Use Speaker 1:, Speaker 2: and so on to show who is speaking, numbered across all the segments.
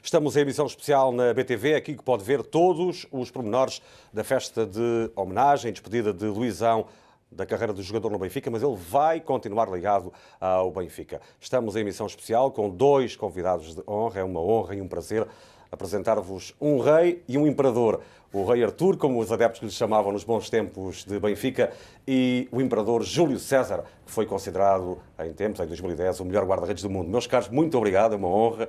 Speaker 1: Estamos em emissão especial na BTV, aqui que pode ver todos os pormenores da festa de homenagem, despedida de Luizão, da carreira do jogador no Benfica, mas ele vai continuar ligado ao Benfica. Estamos em emissão especial com dois convidados de honra, é uma honra e um prazer apresentar-vos um rei e um imperador. O rei Artur, como os adeptos lhe chamavam nos bons tempos de Benfica, e o imperador Júlio César, que foi considerado em tempos, em 2010, o melhor guarda-redes do mundo. Meus caros, muito obrigado, é uma honra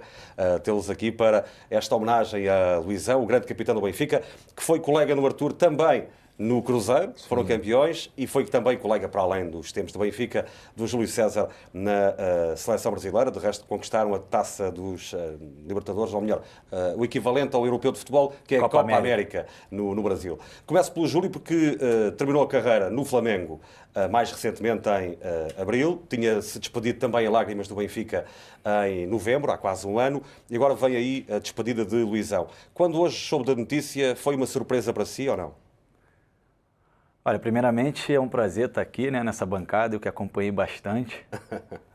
Speaker 1: tê-los aqui para esta homenagem a Luizão, o grande capitão do Benfica, que foi colega no Artur também no Cruzeiro, foram campeões, e foi também colega, para além dos tempos do Benfica, do Júlio César na seleção brasileira. De resto, conquistaram a taça dos Libertadores, ou melhor, o equivalente ao europeu de futebol, que é a Copa América no Brasil. Começo pelo Júlio, porque terminou a carreira no Flamengo mais recentemente em abril, tinha-se despedido também a lágrimas do Benfica em novembro, há quase um ano, e agora vem aí a despedida de Luizão. Quando hoje soube da notícia, foi uma surpresa para si ou não?
Speaker 2: Olha, primeiramente é um prazer estar aqui, né, nessa bancada, eu que acompanhei bastante,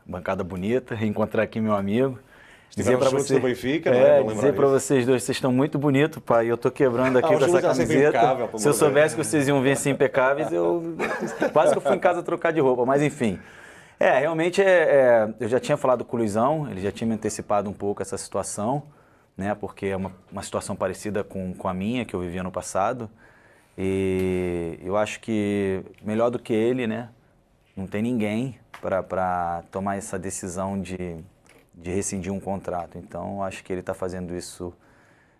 Speaker 2: bancada bonita, reencontrar aqui meu amigo.
Speaker 1: Estivemos juntos no Benfica, né?
Speaker 2: Dizer para vocês dois, vocês estão muito bonitos, pai, eu tô quebrando aqui com essa camiseta. Se eu soubesse que vocês iam vir assim impecáveis, quase que eu fui em casa trocar de roupa, mas enfim. Realmente eu já tinha falado com o Luizão, ele já tinha me antecipado um pouco essa situação, né, porque é uma situação parecida com a minha, que eu vivia no passado. E eu acho que melhor do que ele, né, não tem ninguém para tomar essa decisão de rescindir um contrato. Então, eu acho que ele está fazendo isso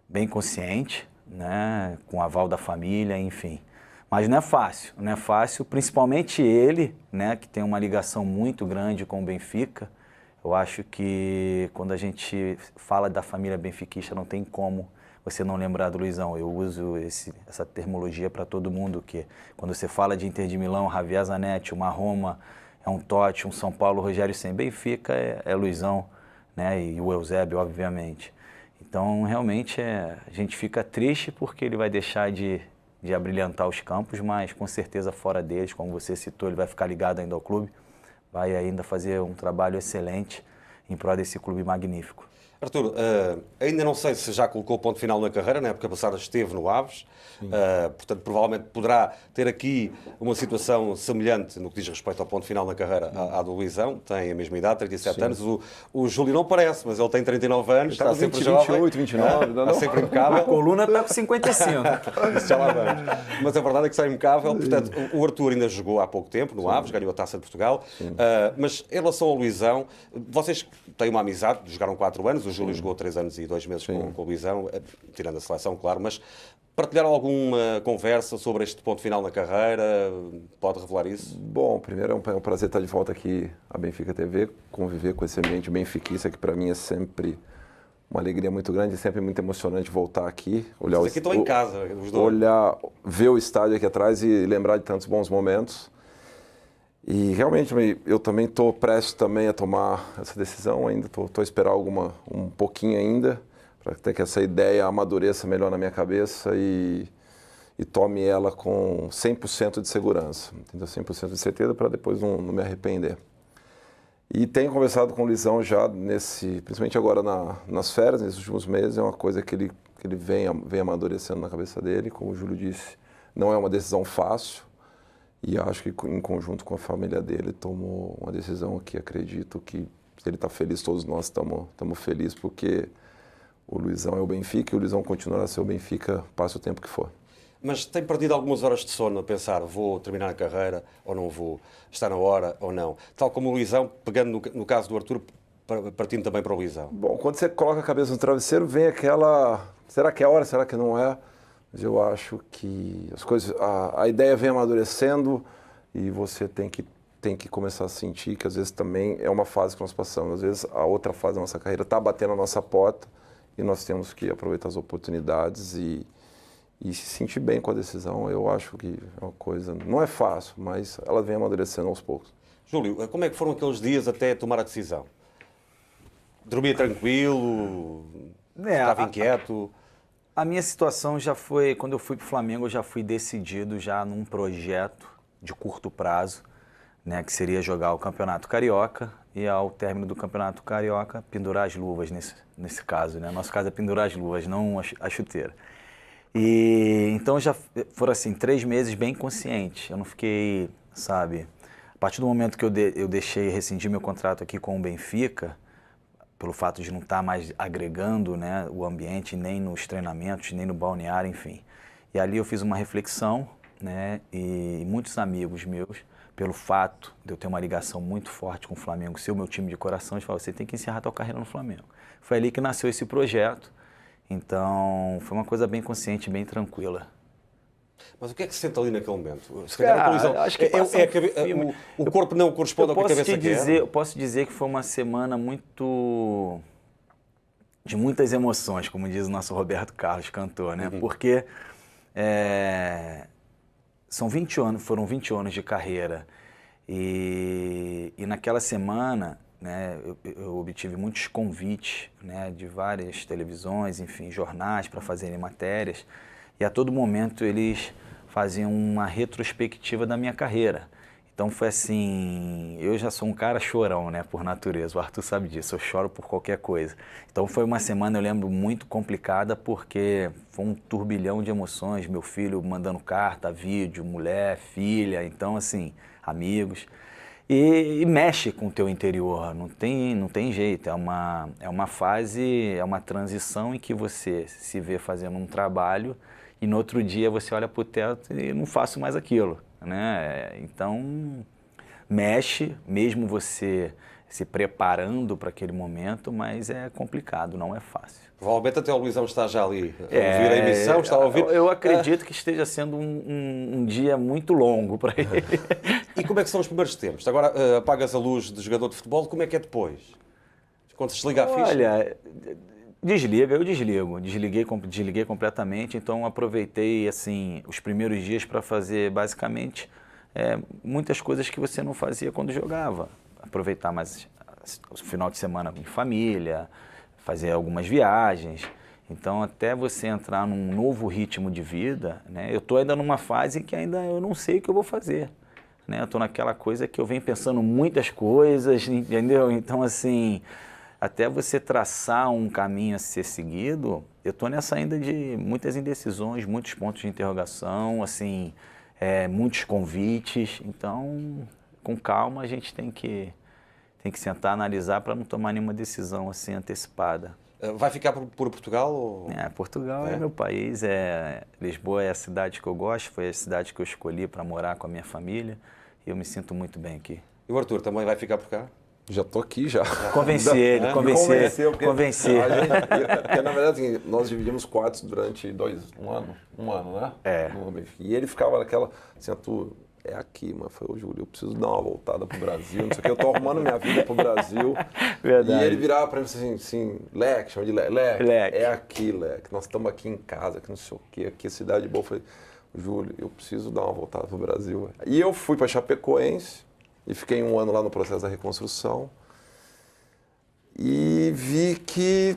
Speaker 2: bem consciente, né, com o aval da família, enfim. Mas não é fácil, principalmente ele, né, que tem uma ligação muito grande com o Benfica. Eu acho que quando a gente fala da família benfiquista, não tem como você não lembrar do Luizão. Eu uso essa termologia para todo mundo, que quando você fala de Inter de Milão, Javier Zanetti, uma Roma, é um Totti, um São Paulo, Rogério Ceni, Benfica é Luizão, né? E o Eusébio, obviamente. Então, realmente, a gente fica triste porque ele vai deixar de abrilhantar os campos, mas com certeza fora deles, como você citou, ele vai ficar ligado ainda ao clube, vai ainda fazer um trabalho excelente em prol desse clube magnífico.
Speaker 1: Artur, ainda não sei se já colocou ponto final na carreira, na época passada esteve no Aves, portanto provavelmente poderá ter aqui uma situação semelhante no que diz respeito ao ponto final na carreira à do Luizão, tem a mesma idade, 37 anos, o Júlio não parece, mas ele tem 39 anos, está sempre jovem,
Speaker 3: 28, 29,
Speaker 1: está sempre impecável.
Speaker 2: A coluna está com 55.
Speaker 1: Isso já lá vamos. Mas a verdade é que está impecável, portanto o Artur ainda jogou há pouco tempo no Aves, ganhou a Taça de Portugal, mas em relação ao Luizão, vocês têm uma amizade, jogaram 4 anos, o Júlio jogou 3 anos e 2 meses com o Luizão, tirando a seleção, claro, mas partilharam alguma conversa sobre este ponto final na carreira? Pode revelar isso?
Speaker 3: Bom, primeiro é um prazer estar de volta aqui à Benfica TV, conviver com esse ambiente benfiquista, que para mim é sempre uma alegria muito grande, é sempre muito emocionante voltar aqui.
Speaker 1: Olhar aqui estão em casa, os dois.
Speaker 3: Ver o estádio aqui atrás e lembrar de tantos bons momentos. E realmente eu também estou prestes também a tomar essa decisão ainda, estou a esperar um pouquinho ainda, para até que essa ideia amadureça melhor na minha cabeça e tome ela com 100% de segurança, entendeu? 100% de certeza para depois não me arrepender. E tenho conversado com o Luizão já, principalmente agora nas férias, nesses últimos meses, é uma coisa que ele vem amadurecendo na cabeça dele, como o Júlio disse, não é uma decisão fácil. E acho que em conjunto com a família dele tomou uma decisão que acredito que se ele está feliz, todos nós estamos felizes, porque o Luizão é o Benfica e o Luizão continuará a ser o Benfica, passe o tempo que for.
Speaker 1: Mas tem perdido algumas horas de sono a pensar, vou terminar a carreira ou não vou, está na hora ou não? Tal como o Luizão, pegando no caso do Artur, partindo também para o Luizão.
Speaker 3: Bom, quando você coloca a cabeça no travesseiro, vem aquela, será que é a hora, será que não é? Mas eu acho que as coisas, a ideia vem amadurecendo e você tem que começar a sentir que às vezes também é uma fase que nós passamos. Às vezes a outra fase da nossa carreira está batendo a nossa porta e nós temos que aproveitar as oportunidades e se sentir bem com a decisão. Eu acho que é uma coisa, não é fácil, mas ela vem amadurecendo aos poucos.
Speaker 1: Júlio, como é que foram aqueles dias até tomar a decisão? Dormia tranquilo? Estava inquieto?
Speaker 2: A minha situação já foi, quando eu fui para o Flamengo, eu já fui decidido já num projeto de curto prazo, né, que seria jogar o Campeonato Carioca e, ao término do Campeonato Carioca, pendurar as luvas nesse caso, né? Nosso caso é pendurar as luvas, não a chuteira. E então já foram assim 3 meses bem conscientes. Eu não fiquei, sabe, a partir do momento que eu deixei rescindir meu contrato aqui com o Benfica, pelo fato de não estar mais agregando, né, o ambiente nem nos treinamentos, nem no balneário, enfim. E ali eu fiz uma reflexão, né, e muitos amigos meus, pelo fato de eu ter uma ligação muito forte com o Flamengo, ser o meu time de coração, eles falaram, você tem que encerrar a tua carreira no Flamengo. Foi ali que nasceu esse projeto. Então, foi uma coisa bem consciente, bem tranquila.
Speaker 1: Mas o que é que se sente ali naquele momento? Se calhar a colisão,
Speaker 2: acho que
Speaker 1: o corpo não corresponde ao que a cabeça quer?
Speaker 2: Eu posso dizer que foi uma semana de muitas emoções, como diz o nosso Roberto Carlos, cantor, né? Porque foram 20 anos de carreira e naquela semana, né, eu obtive muitos convites, né, de várias televisões, enfim, jornais para fazerem matérias, e a todo momento eles faziam uma retrospectiva da minha carreira. Então foi assim, eu já sou um cara chorão, né, por natureza, o Arthur sabe disso, eu choro por qualquer coisa. Então foi uma semana, eu lembro, muito complicada, porque foi um turbilhão de emoções, meu filho mandando carta, vídeo, mulher, filha, então assim, amigos. E mexe com o teu interior, não tem jeito, é uma fase, é uma transição em que você se vê fazendo um trabalho e no outro dia você olha para o teto e não faço mais aquilo, né? Então, mexe, mesmo você se preparando para aquele momento, mas é complicado, não é fácil.
Speaker 1: Provavelmente até o Luizão está já ali a ouvir a emissão, está a ouvir.
Speaker 2: Eu acredito que esteja sendo um dia muito longo para ele.
Speaker 1: E como é que são os primeiros tempos? Agora apagas a luz de jogador de futebol, como é que é depois? Quando se desliga a ficha?
Speaker 2: Olha, eu desliguei completamente, então aproveitei assim os primeiros dias para fazer basicamente muitas coisas que você não fazia quando jogava. Aproveitar mais o final de semana em família, fazer algumas viagens. Então, até você entrar num novo ritmo de vida, né? Eu estou ainda numa fase que ainda eu não sei o que eu vou fazer, né? Eu estou naquela coisa que eu venho pensando muitas coisas, entendeu? Então, assim, até você traçar um caminho a ser seguido, eu estou nessa ainda de muitas indecisões, muitos pontos de interrogação, assim, muitos convites. Então, com calma, a gente tem que sentar, analisar para não tomar nenhuma decisão assim antecipada.
Speaker 1: Vai ficar por Portugal? Ou...
Speaker 2: Portugal é meu país, Lisboa é a cidade que eu gosto, foi a cidade que eu escolhi para morar com a minha família e eu me sinto muito bem aqui.
Speaker 1: E o Arthur também vai ficar por cá?
Speaker 3: Já estou aqui já.
Speaker 2: Convenci ele.
Speaker 3: Porque, na verdade, nós dividimos quartos durante um ano, né? E ele ficava naquela, assim, Arthur, é aqui, mano. Eu falei, Júlio, eu preciso dar uma voltada pro Brasil, não sei o que, eu tô arrumando minha vida pro Brasil.
Speaker 2: Verdade.
Speaker 3: E ele virava pra mim assim, Leque, chama de Leque. É aqui, Leque. Nós estamos aqui em casa, que não sei o que, aqui é cidade boa. Eu falei, Júlio, eu preciso dar uma voltada pro Brasil. E eu fui pra Chapecoense e fiquei 1 ano lá no processo da reconstrução. E vi que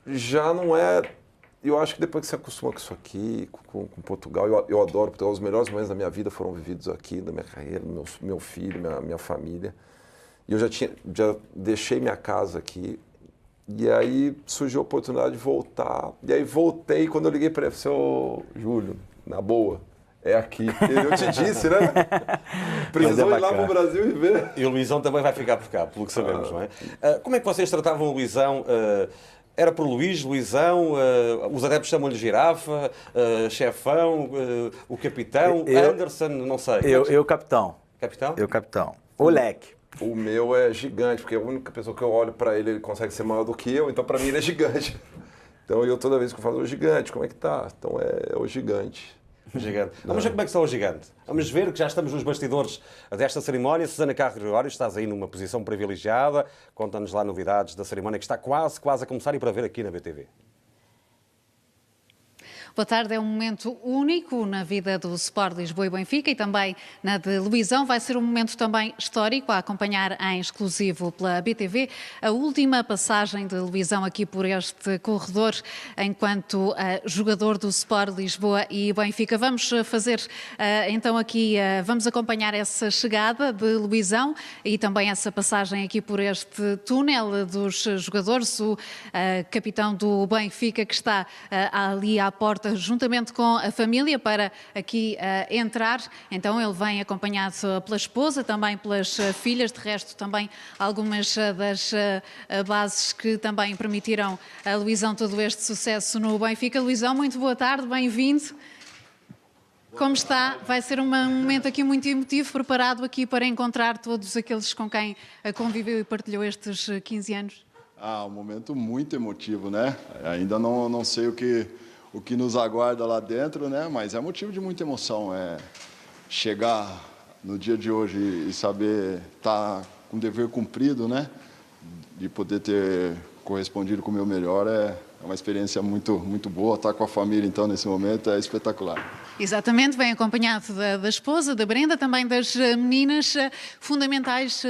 Speaker 3: já não é... Eu acho que depois que você acostuma com isso aqui, com Portugal, eu adoro Portugal. Os melhores momentos da minha vida foram vividos aqui, da minha carreira, meu filho, minha família. E eu já deixei minha casa aqui. E aí surgiu a oportunidade de voltar. E aí voltei, quando eu liguei para ele, eu falei, Júlio, na boa, é aqui. Eu te disse, né? Precisou ir lá para o Brasil e ver.
Speaker 1: E o Luizão também vai ficar por cá, pelo que sabemos, não é? Como é que vocês tratavam o Luizão? Era por Luizão, os adeptos chamam-lhe Girafa, Chefão, o Capitão, Anderson, não sei.
Speaker 2: Eu Capitão.
Speaker 1: Capitão?
Speaker 2: Eu Capitão. O Leque.
Speaker 3: O meu é gigante, porque a única pessoa que eu olho para ele, ele consegue ser maior do que eu, então para mim ele é gigante. Então eu toda vez que eu falo, o gigante, como é que tá? Então é o gigante.
Speaker 1: Gigante. Vamos ver como é que está o gigante. Vamos ver que já estamos nos bastidores desta cerimónia. Susana Carlos Gregório, estás aí numa posição privilegiada. Conta-nos lá novidades da cerimónia que está quase a começar e para ver aqui na BTV.
Speaker 4: Boa tarde, é um momento único na vida do Sport Lisboa e Benfica e também na de Luizão. Vai ser um momento também histórico a acompanhar em exclusivo pela BTV a última passagem de Luizão aqui por este corredor enquanto jogador do Sport Lisboa e Benfica. Vamos fazer então aqui, vamos acompanhar essa chegada de Luizão e também essa passagem aqui por este túnel dos jogadores. O capitão do Benfica que está ali à porta juntamente com a família para aqui entrar. Então ele vem acompanhado pela esposa, também pelas filhas, de resto também algumas das bases que também permitiram a Luizão todo este sucesso no Benfica. Luizão, muito boa tarde, bem-vindo. Como está? Vai ser um momento aqui muito emotivo, preparado aqui para encontrar todos aqueles com quem conviveu e partilhou estes 15 anos?
Speaker 5: Um momento muito emotivo, né? Ainda não sei o que nos aguarda lá dentro, né? Mas é motivo de muita emoção. Chegar no dia de hoje e saber estar com o dever cumprido, né? De poder ter correspondido com o meu melhor é uma experiência muito boa. Estar com a família, então, nesse momento é espetacular.
Speaker 4: Exatamente, vem acompanhado da esposa, da Brenda, também das meninas fundamentais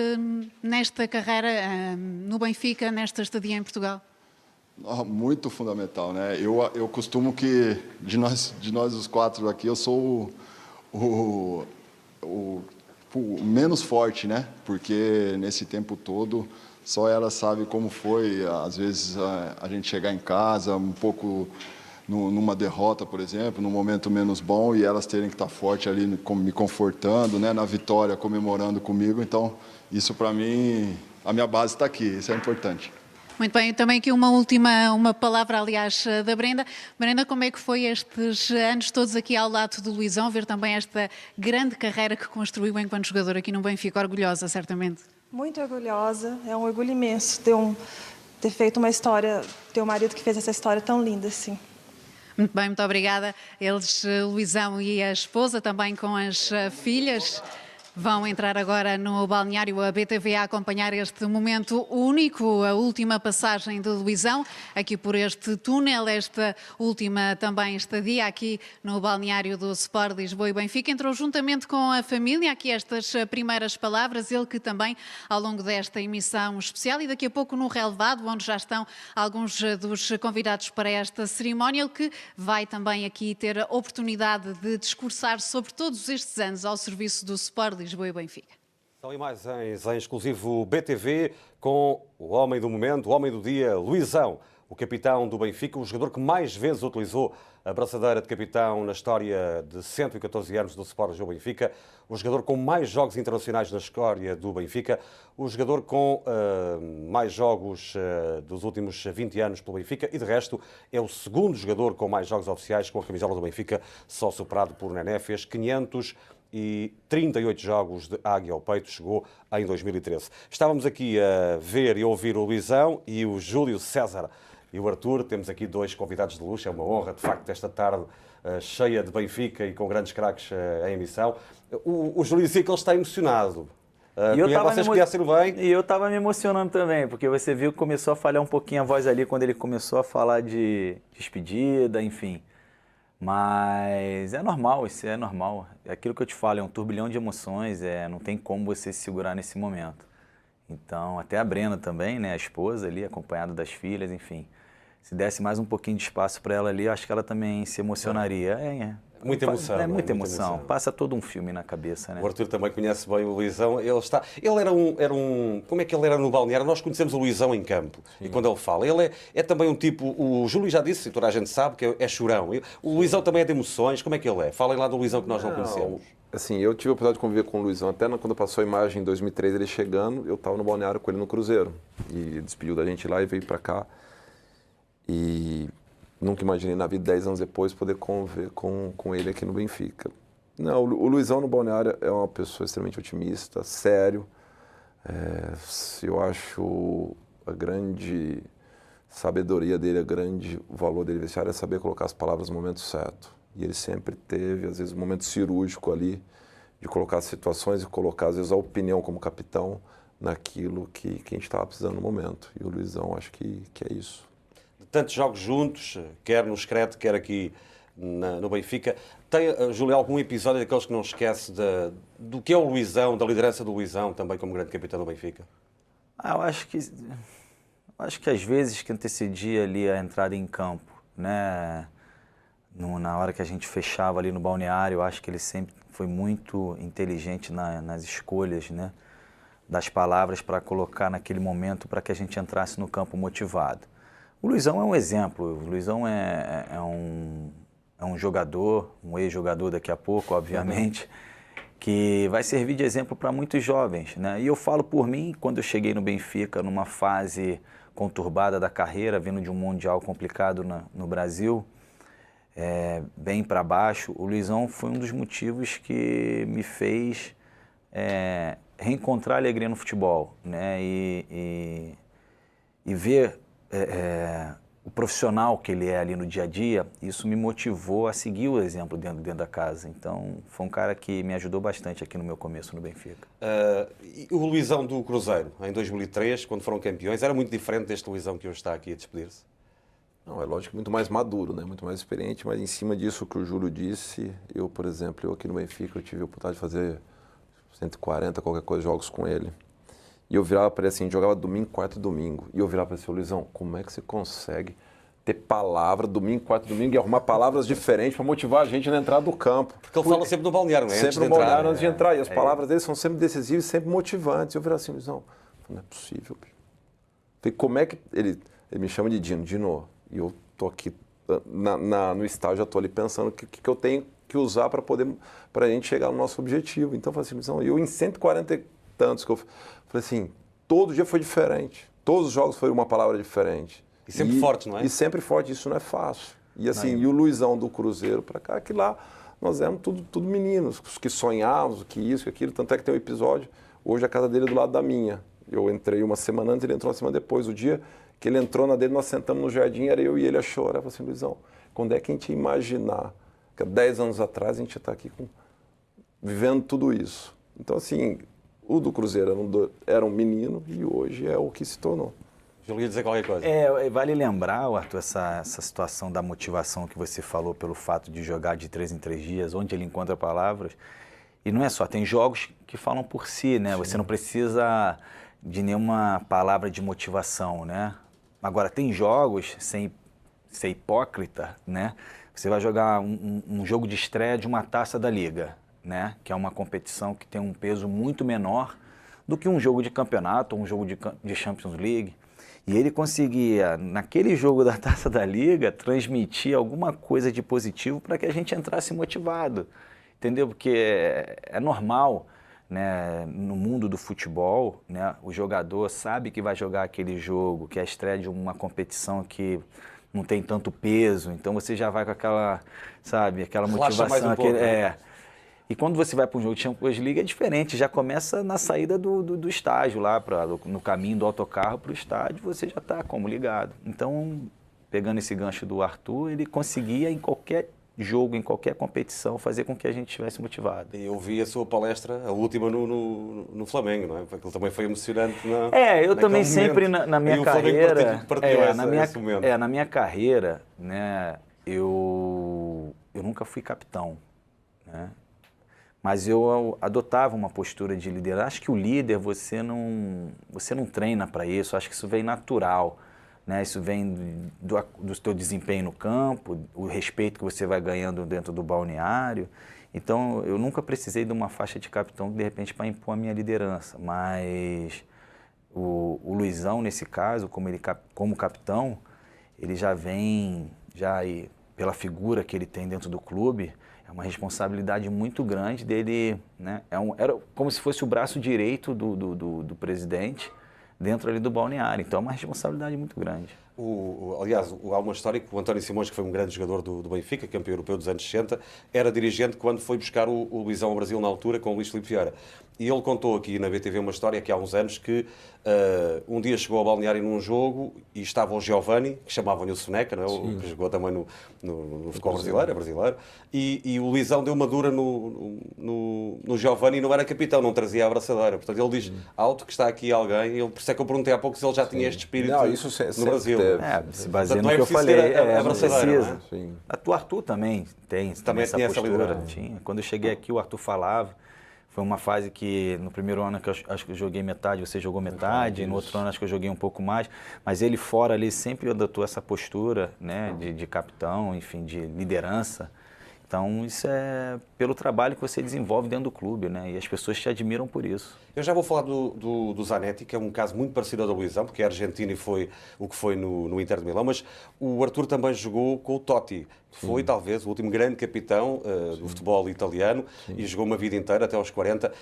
Speaker 4: nesta carreira no Benfica, nesta estadia em Portugal.
Speaker 5: Muito fundamental, né? Eu costumo que, de nós os quatro aqui, eu sou o menos forte, né? Porque nesse tempo todo, só ela sabe como foi, às vezes, a gente chegar em casa um pouco numa derrota, por exemplo, num momento menos bom, e elas terem que estar forte ali me confortando, né? Na vitória, comemorando comigo. Então, isso para mim, a minha base está aqui, isso é importante.
Speaker 4: Muito bem, também aqui uma palavra, aliás, da Brenda. Brenda, como é que foi estes anos todos aqui ao lado do Luizão, ver também esta grande carreira que construiu enquanto jogador aqui no Benfica? Orgulhosa, certamente.
Speaker 6: Muito orgulhosa, é um orgulho imenso ter feito uma história, ter um marido que fez essa história tão linda assim.
Speaker 4: Muito bem, muito obrigada. Eles, Luizão e a esposa, também com as filhas, vão entrar agora no balneário a BTV a acompanhar este momento único, a última passagem de Luizão, aqui por este túnel, esta última também estadia aqui no balneário do Sport Lisboa e Benfica. Entrou juntamente com a família, aqui estas primeiras palavras, ele que também ao longo desta emissão especial e daqui a pouco no relevado, onde já estão alguns dos convidados para esta cerimónia, ele que vai também aqui ter a oportunidade de discursar sobre todos estes anos ao serviço do Sport Lisboa e Benfica.
Speaker 1: São imagens em exclusivo BTV com o homem do momento, o homem do dia, Luizão, o capitão do Benfica, o jogador que mais vezes utilizou a braçadeira de capitão na história de 114 anos do Sport Lisboa e Benfica, o jogador com mais jogos internacionais na história do Benfica, o jogador com mais jogos dos últimos 20 anos pelo Benfica e, de resto, é o segundo jogador com mais jogos oficiais com a camisola do Benfica, só superado por Nené, fez 538 jogos de águia ao peito, chegou em 2013. Estávamos aqui a ver e a ouvir o Luizão e o Júlio César e o Arthur. Temos aqui dois convidados de luxo, é uma honra, de facto, esta tarde cheia de Benfica e com grandes craques em emissão. O Júlio dizia que ele está emocionado. Vocês conhecem bem.
Speaker 2: E eu estava me emocionando também, porque você viu que começou a falhar um pouquinho a voz ali quando ele começou a falar de despedida, enfim. Mas é normal, isso é normal. É aquilo que eu te falo, é um turbilhão de emoções, não tem como você se segurar nesse momento. Então, até a Brenda também, né, a esposa ali, acompanhada das filhas, enfim. Se desse mais um pouquinho de espaço para ela ali, eu acho que ela também se emocionaria.
Speaker 1: Muita emoção.
Speaker 2: É muita emoção. Passa todo um filme na cabeça, né?
Speaker 1: O Arthur também conhece bem o Luizão. Ele era um... Como é que ele era no balneário? Nós conhecemos o Luizão em campo. Sim. E quando ele fala, ele é também um tipo... O Júlio já disse, toda a gente sabe, que é chorão. O Luizão também é de emoções. Como é que ele é? Falem lá do Luizão que nós não conhecemos.
Speaker 3: Assim, eu tive a oportunidade de conviver com o Luizão até quando passou a imagem em 2003, ele chegando, eu estava no balneário com ele no Cruzeiro. E despediu da gente lá e veio para cá. E nunca imaginei na vida, 10 anos depois, poder conviver com ele aqui no Benfica. Não, o Luizão no balneário é uma pessoa extremamente otimista, sério. Eu acho a grande sabedoria dele, o grande valor dele vestiário é saber colocar as palavras no momento certo. E ele sempre teve, às vezes, um momento cirúrgico ali, de colocar as situações e colocar, às vezes, a opinião como capitão naquilo que a gente estava precisando no momento. E o Luizão, acho que é isso.
Speaker 1: De tantos jogos juntos, quer no Screte, quer aqui no Benfica. Tem, Júlio, algum episódio daqueles que não esquece do que é o Luizão, da liderança do Luizão, também como grande capitão do Benfica?
Speaker 2: Eu acho que às vezes que antecedia ali a entrada em campo, né? Na hora que a gente fechava ali no balneário, eu acho que ele sempre foi muito inteligente nas escolhas, né? Das palavras para colocar naquele momento para que a gente entrasse no campo motivado. O Luizão é um exemplo, o Luizão é um jogador, um ex-jogador daqui a pouco, obviamente, que vai servir de exemplo para muitos jovens, né? E eu falo por mim, quando eu cheguei no Benfica, numa fase conturbada da carreira, vindo de um mundial complicado no Brasil, bem para baixo, o Luizão foi um dos motivos que me fez reencontrar a alegria no futebol, né? E ver o profissional que ele é ali no dia a dia, isso me motivou a seguir o exemplo dentro da casa. Então, foi um cara que me ajudou bastante aqui no meu começo no Benfica.
Speaker 1: E o Luizão do Cruzeiro, em 2003, quando foram campeões, era muito diferente deste Luizão que hoje está aqui a despedir-se?
Speaker 3: Não, é lógico, muito mais maduro, né? Muito mais experiente, mas em cima disso que o Júlio disse, eu, por exemplo, aqui no Benfica, eu tive a oportunidade de fazer 140, qualquer coisa, jogos com ele. E eu virava para ele assim, jogava domingo, quarto e domingo. E eu virava para ele assim, Luizão, como é que você consegue ter palavra, domingo, quarto e domingo, e arrumar palavras diferentes para motivar a gente na entrada do campo?
Speaker 1: Porque ele fala sempre no balneário, não é?
Speaker 3: Sempre no balneário antes de entrar. E as palavras dele são sempre decisivas e sempre motivantes. E eu virava assim, Luizão, não é possível, bicho. Falei, como é que... Ele me chama de Dino, e eu tô aqui no estágio, já tô ali pensando o que eu tenho que usar para a gente chegar no nosso objetivo. Então eu falei assim, Luizão, eu em 140 e tantos que eu falei assim, todo dia foi diferente. Todos os jogos foi uma palavra diferente.
Speaker 1: E sempre forte, não é?
Speaker 3: E sempre forte, isso não é fácil. E assim, e o Luizão do Cruzeiro para cá, que lá nós éramos tudo meninos, que sonhávamos, que isso, que aquilo. Tanto é que tem um episódio, hoje a casa dele é do lado da minha. Eu entrei uma semana antes, ele entrou uma semana depois. O dia que ele entrou na dele, nós sentamos no jardim, era eu e ele a chorar. Eu falei assim, Luizão, quando é que a gente ia imaginar que há 10 anos atrás a gente ia estar aqui vivendo tudo isso? Então assim, o do Cruzeiro era um menino e hoje é o que se tornou.
Speaker 1: Eu ia dizer qualquer coisa.
Speaker 2: Vale lembrar, Arthur, essa situação da motivação que você falou pelo fato de jogar de 3 em 3 dias, onde ele encontra palavras. E não é só, tem jogos que falam por si, né? Sim. Você não precisa de nenhuma palavra de motivação, né? Agora, tem jogos, sem ser hipócrita, né? Você vai jogar um jogo de estreia de uma taça da Liga, né? Que é uma competição que tem um peso muito menor do que um jogo de campeonato ou um jogo de Champions League. E ele conseguia, naquele jogo da Taça da Liga, transmitir alguma coisa de positivo para que a gente entrasse motivado, entendeu? Porque é normal, né, no mundo do futebol, né, o jogador sabe que vai jogar aquele jogo, que é a estreia de uma competição que não tem tanto peso, então você já vai com aquela, sabe, aquela motivação.
Speaker 1: Mais um pouco, né?
Speaker 2: E quando você vai para um jogo de Champions League é diferente, já começa na saída do estágio lá, no caminho do autocarro para o estádio, você já está como ligado. Então, pegando esse gancho do Arthur, ele conseguia em qualquer jogo, em qualquer competição, fazer com que a gente estivesse motivado.
Speaker 1: E eu vi a sua palestra, a última no Flamengo, não é? Porque ele também foi emocionante.
Speaker 2: Eu também sempre na minha carreira...
Speaker 1: Na
Speaker 2: minha carreira, né, eu nunca fui capitão, né? Mas eu adotava uma postura de liderança. Acho que o líder, você não treina para isso, acho que isso vem natural, né? Isso vem do teu desempenho no campo, o respeito que você vai ganhando dentro do balneário. Então, eu nunca precisei de uma faixa de capitão, de repente, para impor a minha liderança. Mas o Luizão, nesse caso, como capitão, ele já vem, pela figura que ele tem dentro do clube, é uma responsabilidade muito grande dele, né? Era como se fosse o braço direito do presidente dentro ali do balneário. Então é uma responsabilidade muito grande.
Speaker 1: Aliás, há uma história que o António Simões, que foi um grande jogador do Benfica, campeão europeu dos anos 60, era dirigente quando foi buscar o Luizão ao Brasil na altura com o Luís Filipe Vieira. E ele contou aqui na BTV uma história que há uns anos que um dia chegou ao balneário num jogo e estava o Giovani, que chamavam-lhe o Soneca, não é? O que jogou também no futebol brasileiro, e o Luizão deu uma dura no Giovani e não era capitão, não trazia a abraçadeira. Portanto, ele diz alto que está aqui alguém, por isso é que eu perguntei há pouco se ele já tinha este espírito no Brasil.
Speaker 2: se baseia no que eu falei. Não precisa.
Speaker 1: Sim.
Speaker 2: O Arthur também tem essa postura. Tinha. Quando eu cheguei aqui, o Arthur falava. Foi uma fase que no primeiro ano que eu acho que eu joguei metade, você jogou metade, no outro ano acho que eu joguei um pouco mais, mas ele fora ali sempre adotou essa postura, né, de capitão, enfim, de liderança. Então isso é pelo trabalho que você desenvolve dentro do clube, né, e as pessoas te admiram por isso.
Speaker 1: Eu já vou falar do Zanetti, que é um caso muito parecido ao da Luizão, porque é argentino e foi o que foi no Inter de Milão, mas o Arthur também jogou com o Totti. Foi talvez o último grande capitão do futebol italiano. Sim. E jogou uma vida inteira, até aos 40.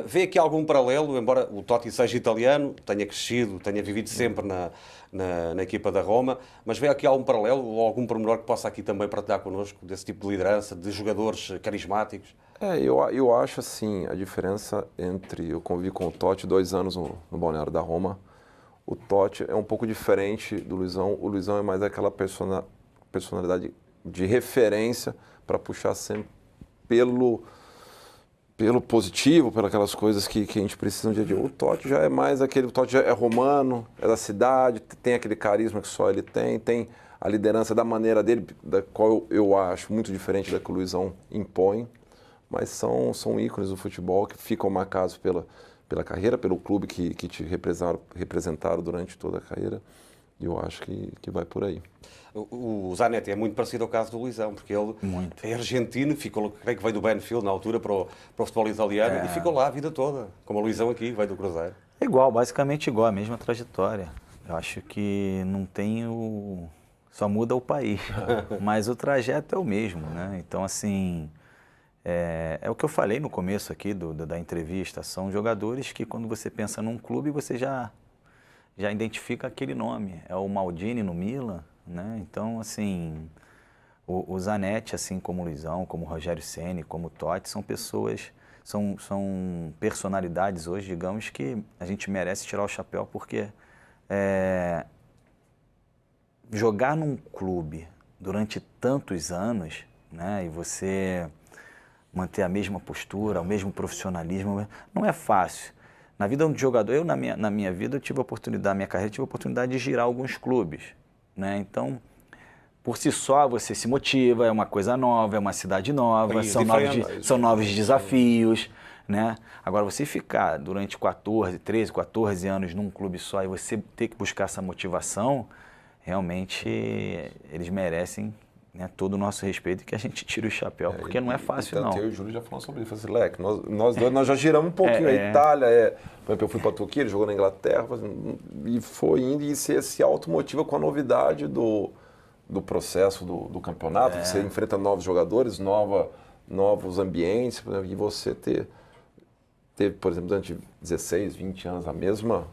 Speaker 1: Vê aqui algum paralelo, embora o Totti seja italiano, tenha crescido, tenha vivido sempre na equipa da Roma, mas vê aqui algum paralelo ou algum pormenor que possa aqui também partilhar connosco, desse tipo de liderança, de jogadores carismáticos?
Speaker 3: Eu acho assim, a diferença entre... Eu convivi com o Totti 2 anos no Balneário da Roma. O Totti é um pouco diferente do Luizão. O Luizão é mais aquela personalidade de referência para puxar sempre pelo positivo, pelas aquelas coisas que a gente precisa no dia a dia. O Totti já é mais aquele... O Totti já é romano, é da cidade, tem aquele carisma que só ele tem a liderança da maneira dele, da qual eu acho muito diferente da que o Luizão impõe. Mas são ícones do futebol que ficam marcados pela carreira, pelo clube que te representaram durante toda a carreira. E eu acho que vai por aí.
Speaker 1: O Zanetti é muito parecido ao caso do Luizão, porque ele é argentino, creio que veio do Banfield na altura para o futebol italiano e ficou lá a vida toda, como o Luizão aqui, veio do Cruzeiro.
Speaker 2: Igual, basicamente igual, a mesma trajetória. Eu acho que não tem só muda o país, mas o trajeto é o mesmo, né? Então, assim... É o que eu falei no começo aqui da entrevista, são jogadores que quando você pensa num clube, você já identifica aquele nome, é o Maldini no Milan, né? Então, assim, o Zanetti, assim como o Luizão, como o Rogério Ceni, como o Totti, são pessoas, são personalidades hoje, digamos, que a gente merece tirar o chapéu, porque jogar num clube durante tantos anos, né, e você... manter a mesma postura, o mesmo profissionalismo, não é fácil. Na vida de um jogador, na minha vida, eu tive a oportunidade, na minha carreira, tive a oportunidade de girar alguns clubes, né? Então, por si só, você se motiva, é uma coisa nova, é uma cidade nova, são novos desafios, né? Agora, você ficar durante 13, 14 anos num clube só e você ter que buscar essa motivação, realmente, eles merecem... todo o nosso respeito e que a gente tire o chapéu, porque não é fácil, não.
Speaker 3: Eu e o Júlio já falamos sobre isso. Falei, Leque, nós dois nós já giramos um pouquinho. A Itália, por exemplo, eu fui para a Turquia, ele jogou na Inglaterra, e foi indo e você se automotiva com a novidade do processo do campeonato, que você enfrenta novos jogadores, novos ambientes, e você teve, por exemplo, durante 16, 20 anos a mesma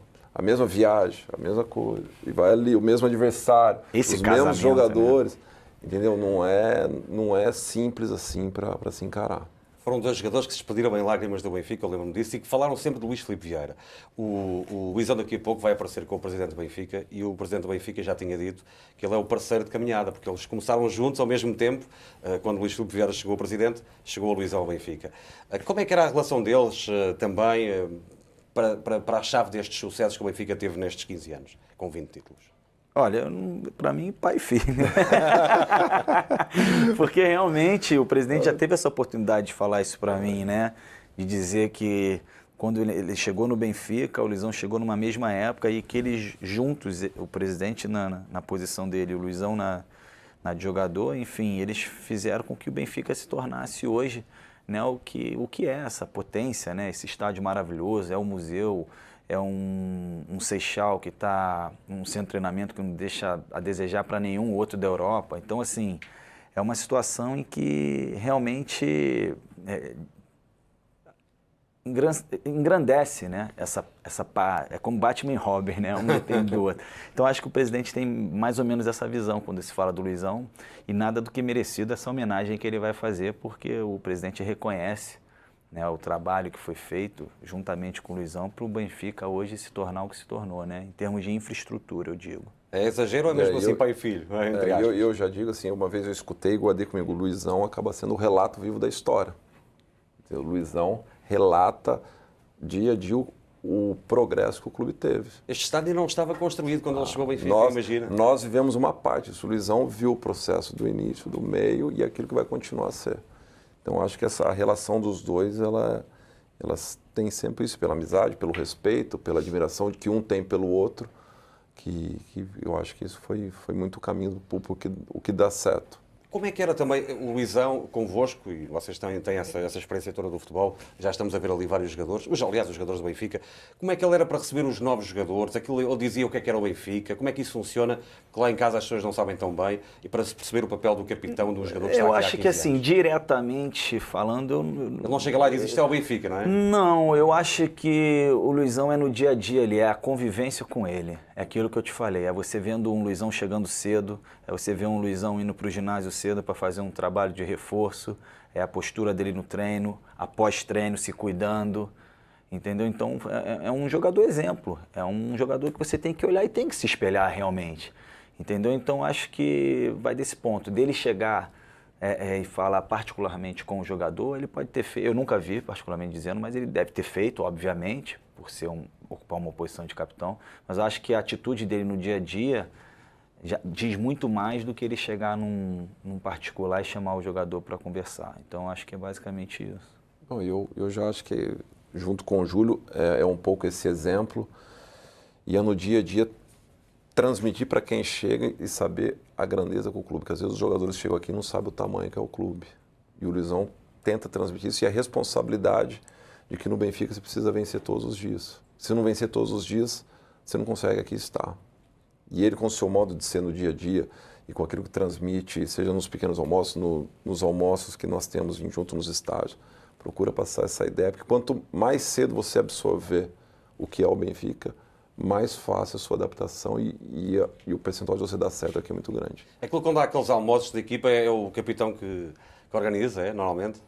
Speaker 3: viagem, a mesma coisa, e vai ali, o mesmo adversário, os mesmos jogadores. Né? Entendeu? Não é simples assim para se encarar.
Speaker 1: Foram 2 jogadores que se despediram em lágrimas do Benfica, eu lembro-me disso, e que falaram sempre do Luís Filipe Vieira. O Luizão daqui a pouco vai aparecer com o presidente do Benfica, e o presidente do Benfica já tinha dito que ele é o parceiro de caminhada, porque eles começaram juntos ao mesmo tempo. Quando o Luís Filipe Vieira chegou ao presidente, chegou o Luizão ao Benfica. Como é que era a relação deles também para a chave destes sucessos que o Benfica teve nestes 15 anos, com 20 títulos?
Speaker 2: Olha, para mim, pai e filho. Porque realmente o presidente já teve essa oportunidade de falar isso para mim, né? De dizer que quando ele chegou no Benfica, o Luizão chegou numa mesma época e que eles juntos, o presidente na posição dele, o Luizão na de jogador, enfim, eles fizeram com que o Benfica se tornasse hoje, né, o que é essa potência, né? Esse estádio maravilhoso, é o museu, é um Seixal que está um centro de treinamento que não deixa a desejar para nenhum outro da Europa. Então, assim, é uma situação em que realmente engrandece, né? É como Batman e Robin, né? Um depende do outro. Então, acho que o presidente tem mais ou menos essa visão quando se fala do Luizão, e nada do que merecido essa homenagem que ele vai fazer, porque o presidente reconhece, né, o trabalho que foi feito juntamente com o Luizão para o Benfica hoje se tornar o que se tornou, né, em termos de infraestrutura, eu digo.
Speaker 1: É exagero ou é mesmo assim pai e filho?
Speaker 3: Eu já digo assim, uma vez eu escutei e guardei comigo, o Luizão acaba sendo o relato vivo da história. O Luizão relata dia a dia o progresso que o clube teve.
Speaker 1: Este estádio não estava construído quando ele chegou ao Benfica, imagina.
Speaker 3: Nós vivemos uma parte disso. O Luizão viu o processo do início, do meio e aquilo que vai continuar a ser. Então, acho que essa relação dos dois, elas têm sempre isso, pela amizade, pelo respeito, pela admiração que um tem pelo outro, que eu acho que isso foi muito o caminho o que dá certo.
Speaker 1: Como é que era também o Luizão convosco, e vocês têm essa experiência toda do futebol, já estamos a ver ali vários jogadores, aliás, os jogadores do Benfica, como é que ele era para receber os novos jogadores? Ele dizia o que é que era o Benfica? Como é que isso funciona? Que lá em casa as pessoas não sabem tão bem, e para se perceber o papel do capitão de um jogador que está aqui há 15 anos.
Speaker 2: Eu acho que assim, diretamente falando...
Speaker 1: Ele não chega lá e diz, isto é o Benfica, não é?
Speaker 2: Não, eu acho que o Luizão é no dia a dia, é a convivência com ele. É aquilo que eu te falei, é você vendo um Luizão chegando cedo, é você ver um Luizão indo para o ginásio cedo para fazer um trabalho de reforço, é a postura dele no treino, após treino, se cuidando, entendeu? Então, é um jogador exemplo, é um jogador que você tem que olhar e tem que se espelhar realmente, entendeu? Então, acho que vai desse ponto, dele chegar e falar particularmente com o jogador, ele pode ter feito, eu nunca vi particularmente dizendo, mas ele deve ter feito, obviamente, por ser ocupar uma posição de capitão, mas eu acho que a atitude dele no dia a dia já diz muito mais do que ele chegar num particular e chamar o jogador para conversar. Então, acho que é basicamente isso.
Speaker 3: Bom, eu já acho que, junto com o Júlio, é um pouco esse exemplo, e é no dia a dia transmitir para quem chega e saber a grandeza com o clube, porque às vezes os jogadores chegam aqui e não sabem o tamanho que é o clube. E o Luizão tenta transmitir isso, e a responsabilidade de que no Benfica você precisa vencer todos os dias. Se não vencer todos os dias, você não consegue aqui estar. E ele, com o seu modo de ser no dia a dia e com aquilo que transmite, seja nos pequenos almoços, nos almoços que nós temos junto nos estádios, procura passar essa ideia, porque quanto mais cedo você absorver o que é o Benfica, mais fácil a sua adaptação e o percentual de você dar certo aqui é muito grande.
Speaker 1: É que quando há aqueles almoços de equipa, é o capitão que organiza, normalmente?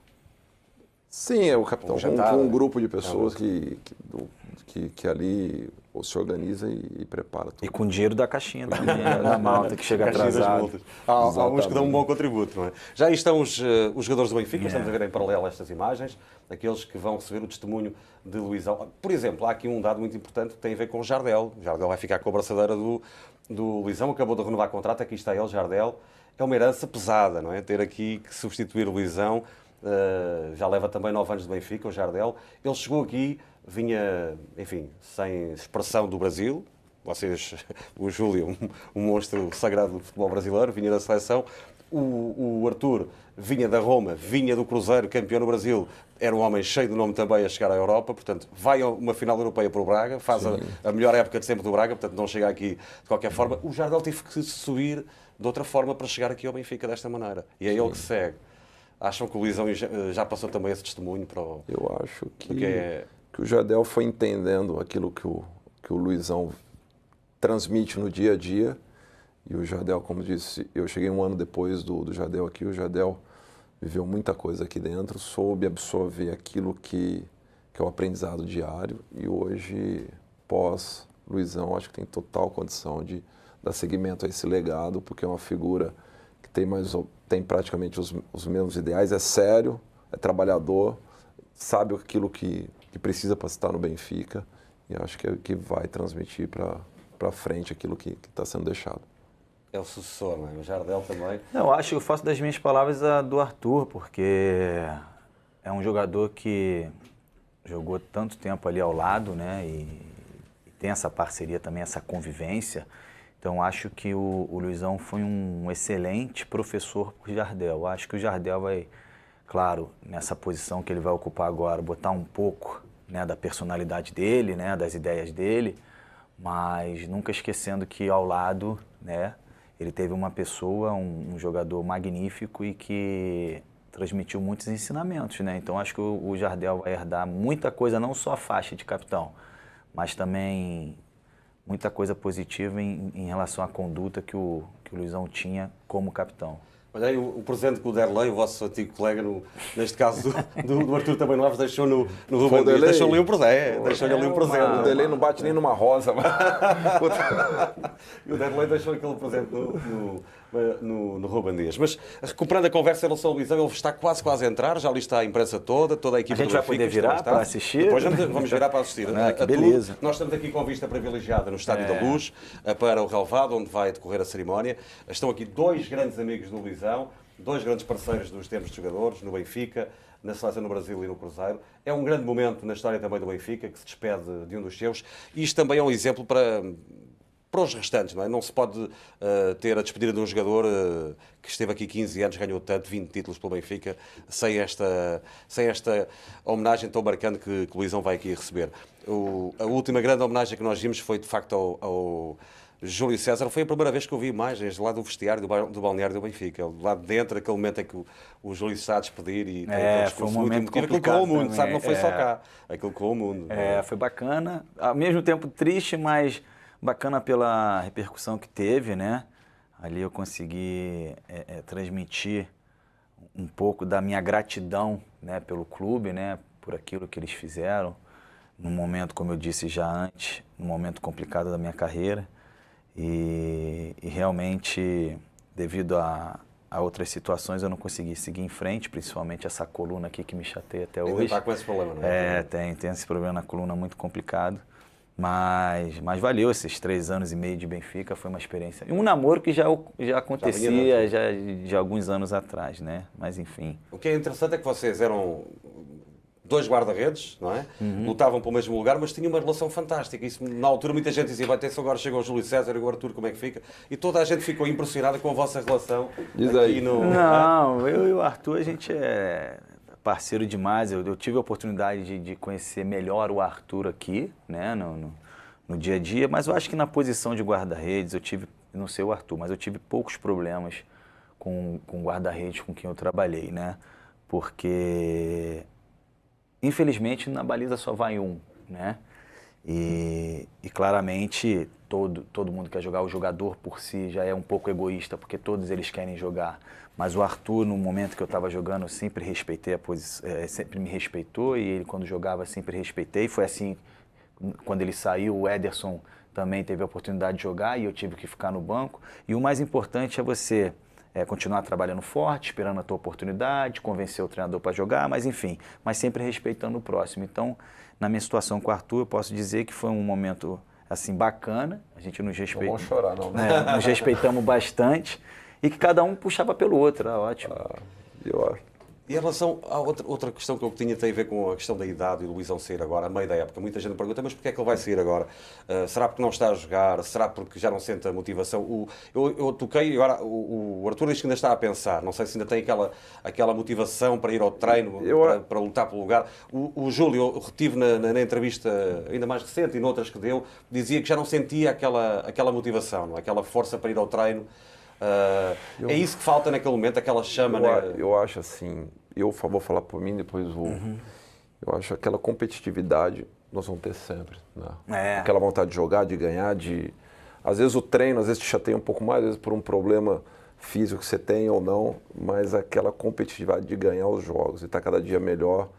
Speaker 3: Sim, é o capitão, com um grupo de pessoas que ali se organiza e prepara tudo.
Speaker 2: E com dinheiro da caixinha também, da malta que chega atrasado.
Speaker 1: Há uns que dão um bom contributo, não é? Já aí estão os jogadores do Benfica, estamos a ver em paralelo estas imagens, aqueles que vão receber o testemunho de Luizão. Por exemplo, há aqui um dado muito importante que tem a ver com o Jardel. O Jardel vai ficar com a braçadeira do Luizão, acabou de renovar contrato, aqui está ele, Jardel. É uma herança pesada, não é? Ter aqui que substituir o Luizão. Já leva também 9 anos de Benfica, o Jardel. Ele chegou aqui, vinha, enfim, sem expressão do Brasil. Vocês, o Júlio, um monstro sagrado do futebol brasileiro, vinha da seleção. O Arthur vinha da Roma, vinha do Cruzeiro, campeão no Brasil. Era um homem cheio de nome também a chegar à Europa. Portanto, vai a uma final europeia para o Braga, faz a melhor época de sempre do Braga, portanto não chega aqui de qualquer forma. O Jardel teve que subir de outra forma para chegar aqui ao Benfica desta maneira. E é ele que segue. Acham que o Luizão já passou também esse testemunho para o...
Speaker 3: Eu acho que o Jardel foi entendendo aquilo que o Luizão transmite no dia a dia. E o Jardel, como disse, eu cheguei um ano depois do Jardel aqui. O Jardel viveu muita coisa aqui dentro, soube absorver aquilo que é o aprendizado diário. E hoje, pós-Luizão, acho que tem total condição de dar seguimento a esse legado, porque é uma figura que tem praticamente os mesmos ideais, é sério, é trabalhador, sabe aquilo que precisa para estar no Benfica, e acho que vai transmitir para frente aquilo que está sendo deixado.
Speaker 1: É o sucessor, não é? O Jardel também.
Speaker 2: Eu acho que eu faço das minhas palavras a do Arthur, porque é um jogador que jogou tanto tempo ali ao lado, né? E tem essa parceria também, essa convivência. Então, acho que o Luizão foi um excelente professor para o Jardel. Acho que o Jardel vai, claro, nessa posição que ele vai ocupar agora, botar um pouco, né, da personalidade dele, né, das ideias dele, mas nunca esquecendo que ao lado, né, ele teve uma pessoa, um jogador magnífico e que transmitiu muitos ensinamentos, né? Então, acho que o Jardel vai herdar muita coisa, não só a faixa de capitão, mas também muita coisa positiva em relação à conduta que o Luizão tinha como capitão.
Speaker 1: Olha aí o presente que o Derlei, o vosso antigo colega, neste caso do Arthur também Neves, deixou no Rubem Dias. Deixou-lhe um presente. Deixou-lhe ali um presente.
Speaker 3: O Derlei não bate nem numa rosa.
Speaker 1: E o Derlei deixou aquele presente no Rubem Dias. Mas, recuperando a conversa em relação ao Luizão, ele está quase a entrar, já ali está a imprensa toda a equipa.
Speaker 2: A gente vai poder virar para assistir?
Speaker 1: Depois vamos virar para assistir.
Speaker 2: Que beleza.
Speaker 1: Nós estamos aqui com vista privilegiada no Estádio da Luz, para o relvado, onde vai decorrer a cerimónia. Estão aqui dois grandes amigos do Luizão, dois grandes parceiros dos tempos de jogadores, no Benfica, na seleção no Brasil e no Cruzeiro. É um grande momento na história também do Benfica, que se despede de um dos seus. E isto também é um exemplo para os restantes, não é? Não se pode ter a despedida de um jogador que esteve aqui 15 anos, ganhou tanto, 20 títulos pelo Benfica, sem esta homenagem tão marcante que o Luizão vai aqui receber. A última grande homenagem que nós vimos foi, de facto, ao Júlio César. Foi a primeira vez que eu vi imagens lá do vestiário do balneário do Benfica. Lá de dentro, aquele momento em que o Júlio se está a despedir e
Speaker 2: foi um momento complicado.
Speaker 1: Aquilo correu o mundo, sabe? Não foi só cá. Aquilo correu o mundo.
Speaker 2: Foi bacana. Ao mesmo tempo triste, mas bacana pela repercussão que teve, né? Ali eu consegui transmitir um pouco da minha gratidão, né, pelo clube, né, por aquilo que eles fizeram, num momento, como eu disse já antes, num momento complicado da minha carreira. E realmente, devido a outras situações, eu não consegui seguir em frente, principalmente essa coluna aqui que me chateia até hoje.
Speaker 1: Está com esse problema, não é?
Speaker 2: Tem esse problema na coluna muito complicado. Mas valeu esses 3 anos e meio de Benfica, foi uma experiência. E um namoro que já acontecia já de alguns anos atrás, né? Mas enfim.
Speaker 1: O que é interessante é que vocês eram dois guarda-redes, não é? Lutavam pelo mesmo lugar, mas tinham uma relação fantástica. Isso, na altura, muita gente dizia, vai ter agora chega o Júlio César e o Arthur, como é que fica? E toda a gente ficou impressionada com a vossa relação.
Speaker 3: Diz aí.
Speaker 1: Aqui no...
Speaker 2: Não, eu e o Arthur, a gente é parceiro demais. Eu tive a oportunidade de conhecer melhor o Arthur aqui, né, no dia a dia, mas eu acho que na posição de guarda-redes, não sei o Arthur, mas eu tive poucos problemas com guarda-redes com quem eu trabalhei, né, porque infelizmente na baliza só vai um, né, e claramente todo mundo quer jogar, o jogador por si já é um pouco egoísta, porque todos eles querem jogar. Mas o Arthur, no momento que eu estava jogando, eu sempre respeitei a posição, sempre me respeitou, e ele, quando jogava, sempre respeitei. Foi assim, quando ele saiu, o Ederson também teve a oportunidade de jogar e eu tive que ficar no banco. E o mais importante é você continuar trabalhando forte, esperando a tua oportunidade, convencer o treinador para jogar, mas enfim, mas sempre respeitando o próximo. Então, na minha situação com o Arthur, eu posso dizer que foi um momento assim bacana. A gente nos respeitou.
Speaker 3: Não vamos chorar, não. Né?
Speaker 2: Nos respeitamos bastante. E que cada um puxava pelo outro, era ótimo.
Speaker 3: Eu acho.
Speaker 1: E em relação a outra questão que eu tinha tem a ver com a questão da idade e o Luizão sair agora, a meio da época. Muita gente me pergunta, mas porquê é que ele vai sair agora? Será porque não está a jogar? Será porque já não sente a motivação? Eu toquei, agora o Arthur diz que ainda está a pensar, não sei se ainda tem aquela motivação para ir ao treino, para lutar pelo lugar. O Júlio, eu retive na entrevista ainda mais recente e noutras que deu, dizia que já não sentia aquela motivação, não é? Aquela força para ir ao treino. É isso que falta naquele momento, aquela chama, né?
Speaker 3: Eu acho assim, eu vou falar por mim, depois eu acho aquela competitividade nós vamos ter sempre, né? Aquela vontade de jogar, de ganhar, às vezes o treino, às vezes te chateia um pouco mais, às vezes por um problema físico que você tem ou não, mas aquela competitividade de ganhar os jogos e estar cada dia melhor,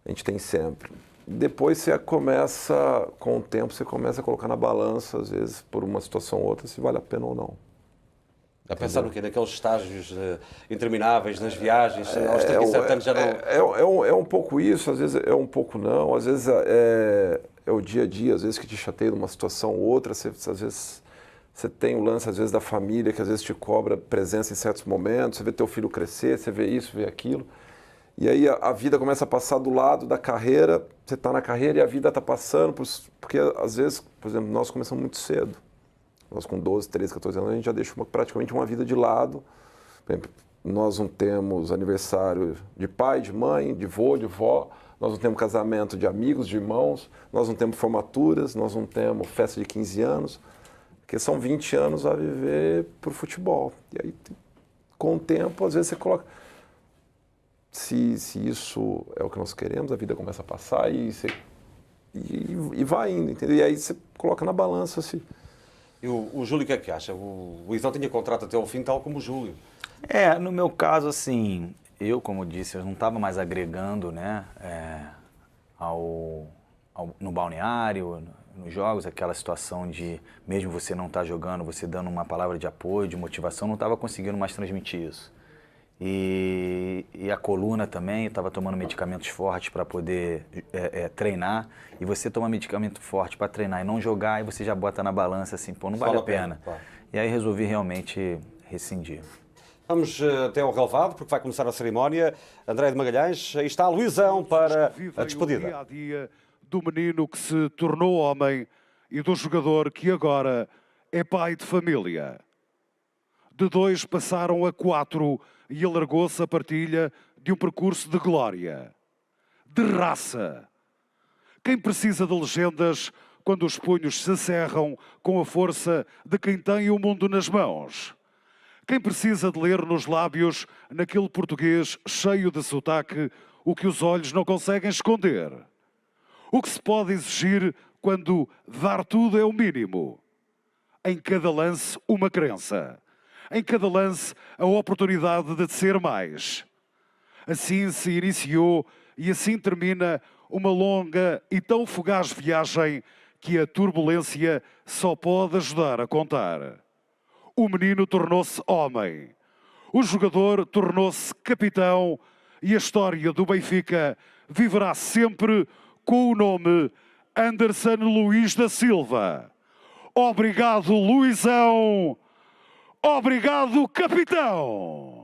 Speaker 3: a gente tem sempre. Depois você começa, com o tempo, você começa a colocar na balança, às vezes por uma situação ou outra, se vale a pena ou não.
Speaker 1: A pensar no quê? Naqueles estágios intermináveis, nas viagens, aos 37 anos já não...
Speaker 3: É um pouco isso, às vezes é um pouco não, às vezes é o dia a dia, às vezes que te chateia numa situação ou outra, às vezes você tem o lance, às vezes, da família, que às vezes te cobra presença em certos momentos, você vê teu filho crescer, você vê isso, vê aquilo, e aí a vida começa a passar do lado da carreira, você está na carreira e a vida está passando, porque às vezes, por exemplo, nós começamos muito cedo. Nós com 12, 13, 14 anos, a gente já deixa praticamente uma vida de lado. Por exemplo, nós não temos aniversário de pai, de mãe, de vô, de vó, nós não temos casamento de amigos, de irmãos, nós não temos formaturas, nós não temos festa de 15 anos, porque são 20 anos a viver para o futebol. E aí, com o tempo, às vezes você coloca... Se isso é o que nós queremos, a vida começa a passar e vai indo, entendeu? E aí você coloca na balança se...
Speaker 1: E o Júlio, o que é que acha? O Luizão tinha contrato até ao fim, tal como o Júlio.
Speaker 2: No meu caso, assim, eu, como disse, eu não estava mais agregando, né, no balneário, nos jogos, aquela situação de, mesmo você não estar jogando, você dando uma palavra de apoio, de motivação, não estava conseguindo mais transmitir isso. E a coluna também, eu estava tomando medicamentos fortes para poder treinar, e você toma medicamento forte para treinar e não jogar, e você já bota na balança assim, pô, não vale a pena. E aí resolvi realmente rescindir.
Speaker 1: Vamos até ao relevado, porque vai começar a cerimónia. André de Magalhães, aí está Luizão para a despedida.
Speaker 7: O dia a dia do menino que se tornou homem e do jogador que agora é pai de família. De 2 passaram a 4 e alargou-se a partilha de um percurso de glória, de raça. Quem precisa de legendas quando os punhos se cerram com a força de quem tem o mundo nas mãos? Quem precisa de ler nos lábios, naquele português cheio de sotaque, o que os olhos não conseguem esconder? O que se pode exigir quando dar tudo é o mínimo? Em cada lance, uma crença. Em cada lance, a oportunidade de ser mais. Assim se iniciou e assim termina uma longa e tão fugaz viagem que a turbulência só pode ajudar a contar. O menino tornou-se homem. O jogador tornou-se capitão e a história do Benfica viverá sempre com o nome Anderson Luiz da Silva. Obrigado, Luizão. Obrigado, capitão.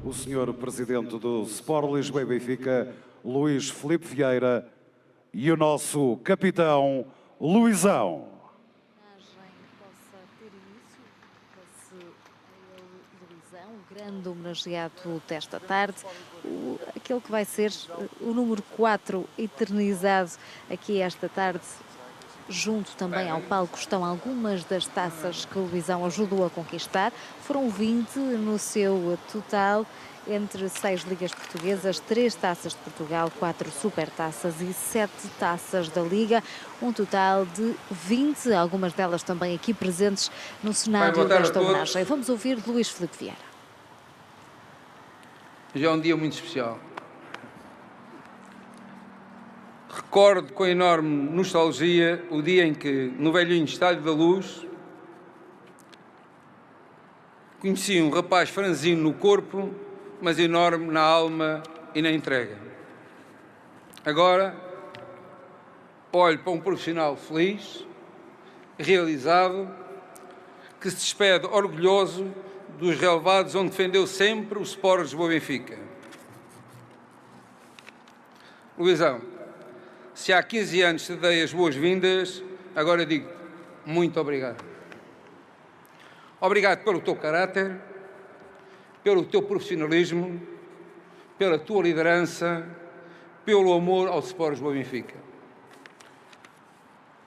Speaker 7: O senhor presidente do Sport Lisboa e Benfica, Luís Filipe Vieira, e o nosso capitão, Luizão.
Speaker 8: Luizão, o grande homenageado desta tarde, aquele que vai ser o número 4 eternizado aqui esta tarde, Junto também ao palco estão algumas das taças que Luizão ajudou a conquistar. Foram 20 no seu total, entre 6 ligas portuguesas, 3 taças de Portugal, 4 supertaças e 7 taças da Liga. Um total de 20, algumas delas também aqui presentes no cenário desta homenagem. Vamos ouvir Luís Filipe Vieira.
Speaker 9: Já é um dia muito especial. Recordo com enorme nostalgia o dia em que, no velhinho Estádio da Luz, conheci um rapaz franzino no corpo, mas enorme na alma e na entrega. Agora, olho para um profissional feliz, realizado, que se despede orgulhoso dos relevados onde defendeu sempre o Sport Lisboa Benfica. Luizão, se há 15 anos te dei as boas-vindas, agora digo muito obrigado. Obrigado pelo teu caráter, pelo teu profissionalismo, pela tua liderança, pelo amor ao Sport Lisboa Benfica.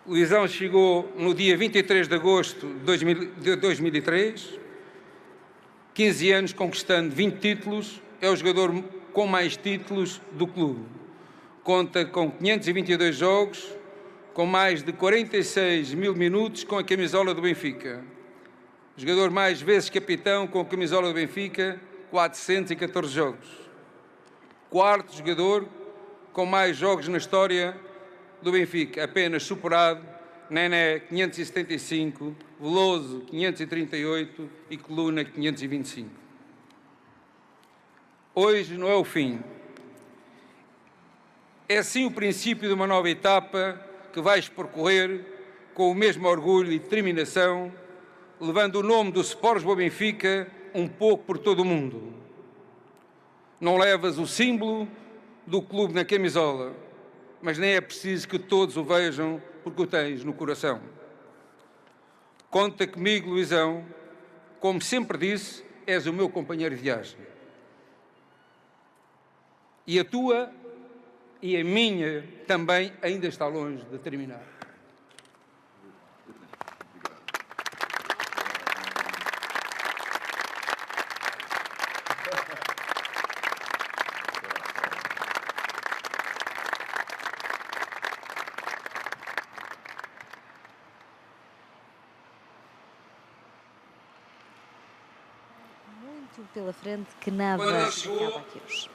Speaker 9: Luizão chegou no dia 23 de agosto de 2003, 15 anos conquistando 20 títulos, é o jogador com mais títulos do clube. Conta com 522 jogos, com mais de 46 mil minutos com a camisola do Benfica. Jogador mais vezes capitão com a camisola do Benfica, 414 jogos. Quarto jogador com mais jogos na história do Benfica, apenas superado Nené 575, Veloso 538 e Coluna 525. Hoje não é o fim. É sim o princípio de uma nova etapa que vais percorrer com o mesmo orgulho e determinação, levando o nome do Sport Lisboa Benfica um pouco por todo o mundo. Não levas o símbolo do clube na camisola, mas nem é preciso que todos o vejam porque o tens no coração. Conta comigo, Luizão, como sempre disse, és o meu companheiro de viagem. E a tua e a minha também ainda está longe de terminar.
Speaker 8: Muito pela frente que nada acaba aqui hoje.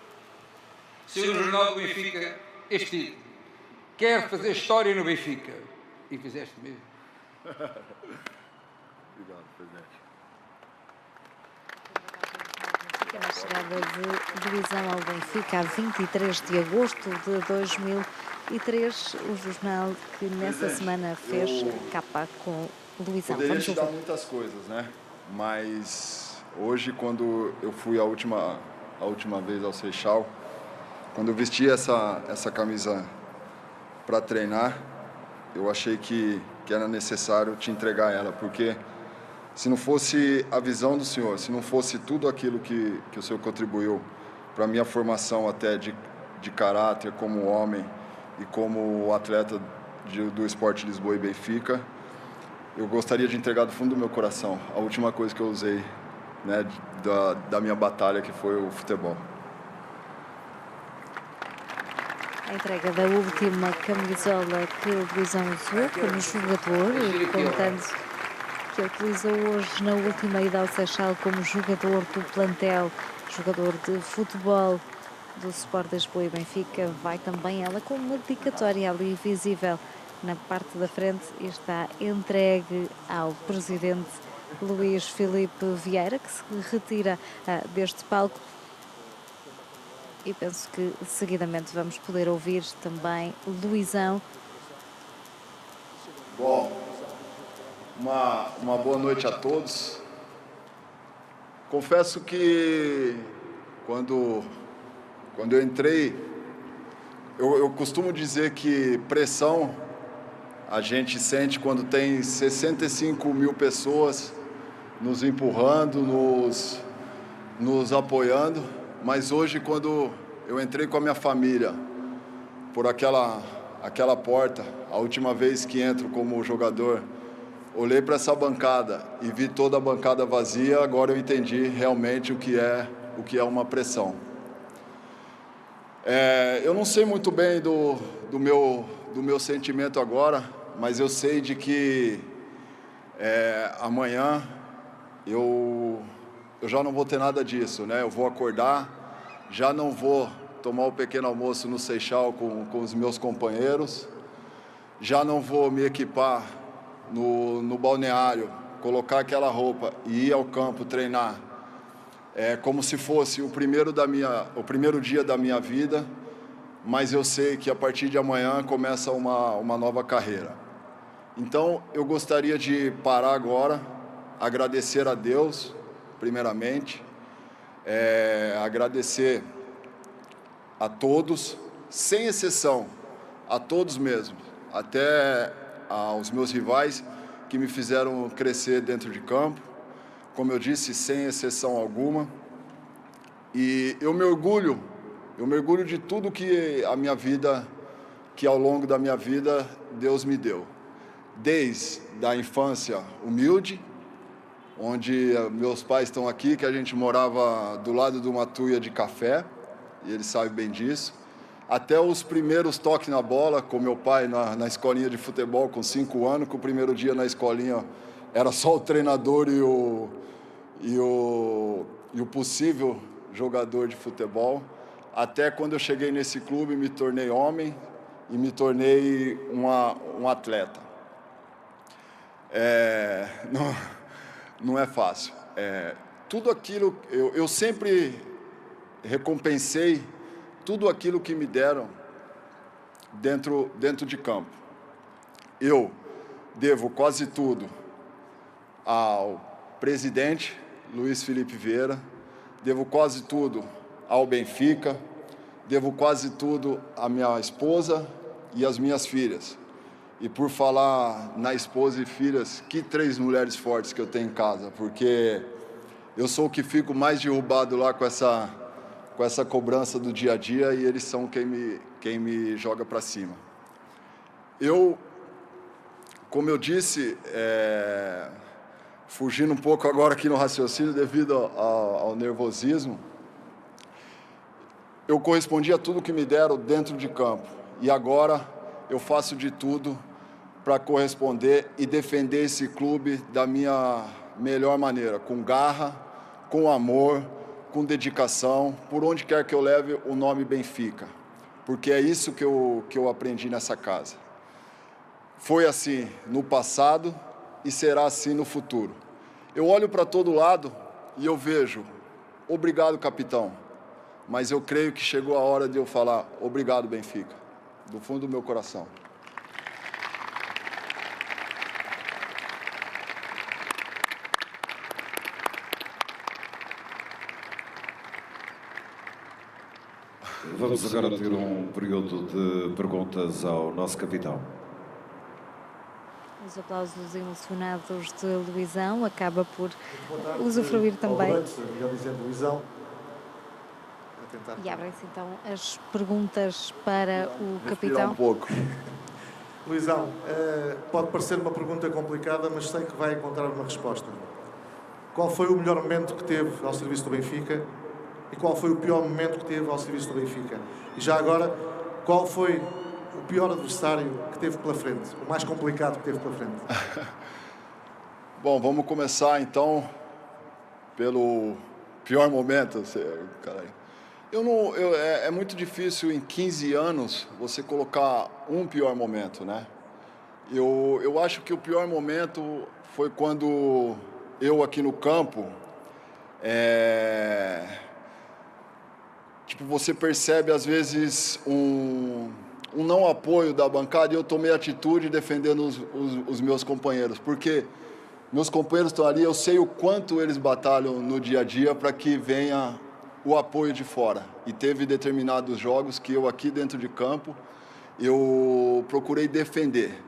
Speaker 9: Saiu no Jornal do Benfica este título. Quer fazer história no Benfica. E fizeste mesmo.
Speaker 5: Obrigado, presidente.
Speaker 8: A chegada de Luizão ao Benfica a 23 de agosto de 2003. O jornal que nessa semana fez capa com Luizão.
Speaker 5: Poderia te dar muitas coisas, né? Mas hoje, quando eu fui a última vez ao Seixal, quando eu vesti essa camisa para treinar, eu achei que era necessário te entregar ela, porque se não fosse a visão do senhor, se não fosse tudo aquilo que o senhor contribuiu para a minha formação até de caráter como homem e como atleta do Sport Lisboa e Benfica, eu gostaria de entregar do fundo do meu coração a última coisa que eu usei, né, da minha batalha, que foi o futebol.
Speaker 8: A entrega da última camisola que o Luizão usou como jogador, contando que utilizou hoje na última ida ao Seixal como jogador do plantel, jogador de futebol do Sport Lisboa e Benfica. Vai também ela com uma dedicatória ali visível na parte da frente e está entregue ao presidente Luís Filipe Vieira, que se retira deste palco. E penso que seguidamente vamos poder ouvir também Luizão.
Speaker 5: Bom, uma boa noite a todos. Confesso que quando eu entrei, eu costumo dizer que pressão a gente sente quando tem 65 mil pessoas nos empurrando, nos apoiando. Mas hoje, quando eu entrei com a minha família por aquela aquela porta, a última vez que entro como jogador, olhei para essa bancada e vi toda a bancada vazia, agora eu entendi realmente o que é uma pressão. Eu não sei muito bem do meu sentimento agora, mas eu sei de que amanhã eu já não vou ter nada disso, né? Eu vou acordar, já não vou tomar o pequeno almoço no Seixal com os meus companheiros, já não vou me equipar no balneário, colocar aquela roupa e ir ao campo treinar, como se fosse o primeiro dia da minha vida, mas eu sei que a partir de amanhã começa uma nova carreira. Então, eu gostaria de parar agora, agradecer a Deus, primeiramente, agradecer a todos, sem exceção, a todos mesmo, até aos meus rivais que me fizeram crescer dentro de campo, como eu disse, sem exceção alguma. E eu me orgulho de tudo que que ao longo da minha vida Deus me deu. Desde a infância humilde, onde meus pais estão aqui, que a gente morava do lado de uma tuia de café, e eles sabem bem disso, até os primeiros toques na bola, com meu pai na escolinha de futebol com 5 anos, que o primeiro dia na escolinha era só o treinador e o possível jogador de futebol, até quando eu cheguei nesse clube me tornei homem e me tornei um atleta. Não é fácil. Tudo aquilo, eu sempre recompensei tudo aquilo que me deram dentro de campo. Eu devo quase tudo ao presidente Luiz Felipe Vieira, devo quase tudo ao Benfica, devo quase tudo à minha esposa e às minhas filhas. E por falar na esposa e filhas, que 3 mulheres fortes que eu tenho em casa, porque eu sou o que fico mais derrubado lá com essa cobrança do dia a dia e eles são quem me joga para cima. Como eu disse, fugindo um pouco agora aqui no raciocínio devido ao nervosismo, eu correspondi a tudo que me deram dentro de campo e agora eu faço de tudo para corresponder e defender esse clube da minha melhor maneira, com garra, com amor, com dedicação, por onde quer que eu leve o nome Benfica, porque é isso que eu aprendi nessa casa. Foi assim no passado e será assim no futuro. Eu olho para todo lado e eu vejo, obrigado capitão, mas eu creio que chegou a hora de eu falar, obrigado Benfica, do fundo do meu coração.
Speaker 7: Vamos agora ter um período de perguntas ao nosso capitão.
Speaker 8: Os aplausos emocionados de Luizão acaba por usufruir também.
Speaker 10: Luizão.
Speaker 8: E abrem-se então as perguntas para o capitão.
Speaker 5: Um pouco.
Speaker 10: Luizão, pode parecer uma pergunta complicada, mas sei que vai encontrar uma resposta. Qual foi o melhor momento que teve ao serviço do Benfica? E qual foi o pior momento que teve ao serviço do Benfica? E já agora, qual foi o pior adversário que teve pela frente? O mais complicado que teve pela frente?
Speaker 5: Bom, vamos começar então pelo pior momento. É muito difícil em 15 anos você colocar um pior momento, né? Eu acho que o pior momento foi quando eu aqui no campo, você percebe às vezes um não apoio da bancada e eu tomei atitude defendendo os meus companheiros, porque meus companheiros estão ali, eu sei o quanto eles batalham no dia a dia para que venha o apoio de fora. E teve determinados jogos que eu aqui dentro de campo, eu procurei defender.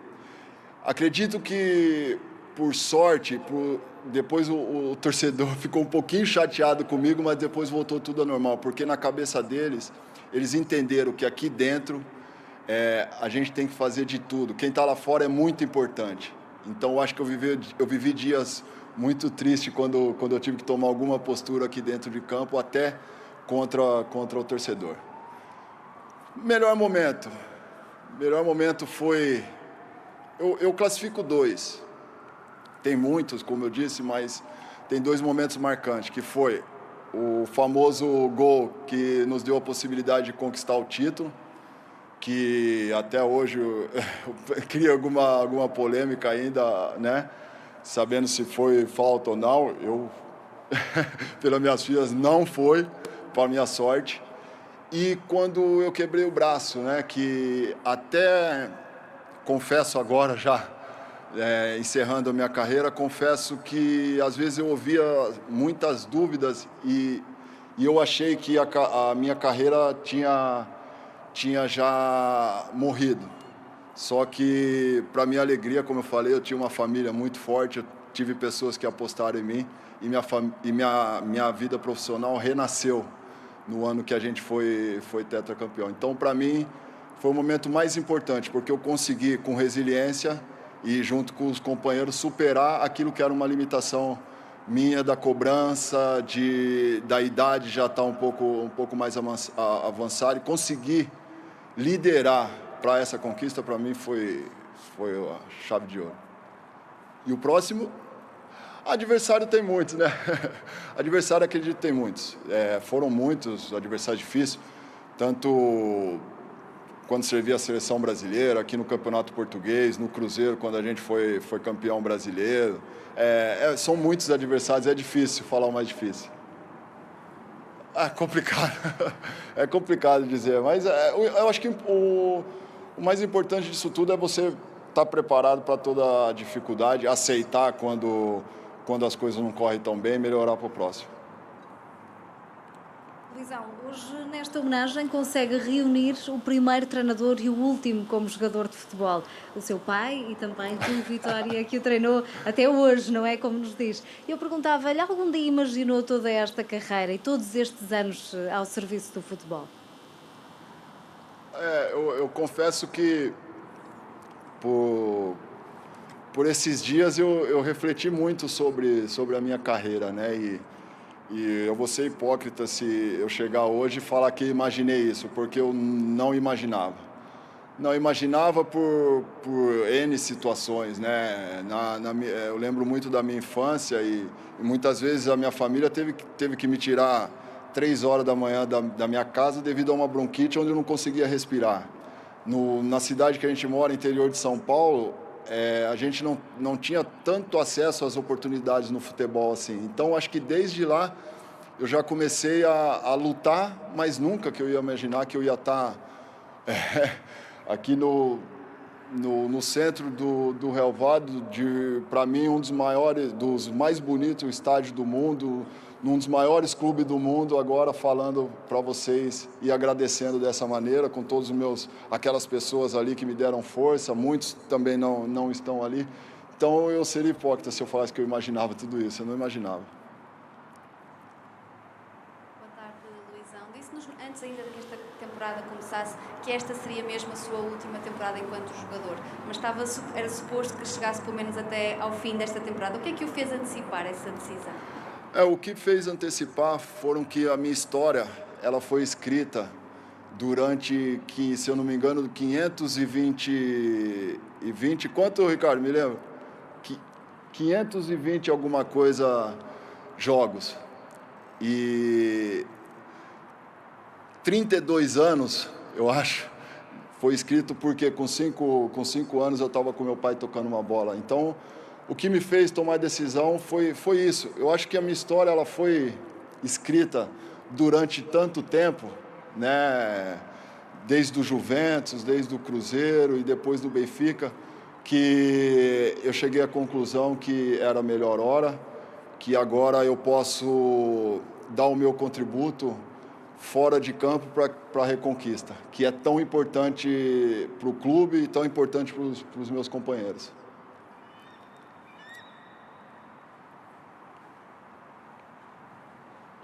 Speaker 5: Acredito que, por sorte, depois o torcedor ficou um pouquinho chateado comigo, mas depois voltou tudo ao normal, porque na cabeça deles, eles entenderam que aqui dentro a gente tem que fazer de tudo. Quem está lá fora é muito importante. Então, eu acho que eu vivi dias muito tristes quando eu tive que tomar alguma postura aqui dentro de campo, até contra o torcedor. Melhor momento foi... Eu classifico 2. Tem muitos, como eu disse, mas tem 2 momentos marcantes, que foi o famoso gol que nos deu a possibilidade de conquistar o título, que até hoje cria alguma polêmica ainda, né? Sabendo se foi falta ou não. Eu, pelas minhas filhas, não foi, para minha sorte. E quando eu quebrei o braço, né? Que até, confesso agora já, encerrando a minha carreira, confesso que às vezes eu ouvia muitas dúvidas e eu achei que a minha carreira tinha já morrido. Só que, para minha alegria, como eu falei, eu tinha uma família muito forte, eu tive pessoas que apostaram em mim e minha vida profissional renasceu no ano que a gente foi tetracampeão. Então, para mim, foi o momento mais importante, porque eu consegui, com resiliência e junto com os companheiros, superar aquilo que era uma limitação minha da cobrança, da idade já estar um pouco mais avançada, e conseguir liderar para essa conquista, para mim, foi a chave de ouro. E o próximo, adversário tem muitos, né? Adversário, acredito, tem muitos. Foram muitos adversários difíceis, tanto quando servia a seleção brasileira, aqui no Campeonato Português, no Cruzeiro, quando a gente foi campeão brasileiro. São muitos adversários, é difícil falar o mais difícil. Complicado. É complicado dizer, mas eu acho que o mais importante disso tudo é você estar preparado para toda a dificuldade, aceitar quando as coisas não correm tão bem e melhorar para o próximo.
Speaker 8: Luizão, hoje nesta homenagem consegue reunir o primeiro treinador e o último como jogador de futebol. O seu pai e também Rui Vitória, que o treinou até hoje, não é? Como nos diz. Eu perguntava-lhe, algum dia imaginou toda esta carreira e todos estes anos ao serviço do futebol?
Speaker 5: Eu confesso que por esses dias eu refleti muito sobre a minha carreira, né? E eu vou ser hipócrita se eu chegar hoje e falar que imaginei isso, porque eu não imaginava. Não imaginava por N situações, né? Eu lembro muito da minha infância e muitas vezes a minha família teve que me tirar 3 horas da manhã da minha casa devido a uma bronquite onde eu não conseguia respirar. Na cidade que a gente mora, interior de São Paulo, a gente não tinha tanto acesso às oportunidades no futebol assim. Então, acho que desde lá eu já comecei a lutar, mas nunca que eu ia imaginar que eu ia estar aqui no centro do relvado, para mim, um dos mais bonitos estádios do mundo, num dos maiores clubes do mundo, agora falando para vocês e agradecendo dessa maneira, com aquelas pessoas ali que me deram força, muitos também não estão ali. Então, eu seria hipócrita se eu falasse que eu imaginava tudo isso, eu não imaginava.
Speaker 8: Boa tarde, Luizão. Disse-nos, antes ainda que esta temporada começasse, que esta seria mesmo a sua última temporada enquanto jogador, mas era suposto que chegasse pelo menos até ao fim desta temporada. O que é que o fez antecipar essa decisão?
Speaker 5: O que fez antecipar foram que a minha história ela foi escrita durante, se eu não me engano, 520... Quanto, Ricardo? Me lembra? 520 alguma coisa jogos. E 32 anos, eu acho, foi escrito porque com 5 anos eu estava com meu pai tocando uma bola. Então, o que me fez tomar a decisão foi isso. Eu acho que a minha história ela foi escrita durante tanto tempo, né? Desde o Juventus, desde o Cruzeiro e depois do Benfica, que eu cheguei à conclusão que era a melhor hora, que agora eu posso dar o meu contributo fora de campo para a reconquista, que é tão importante para o clube e tão importante para os meus companheiros.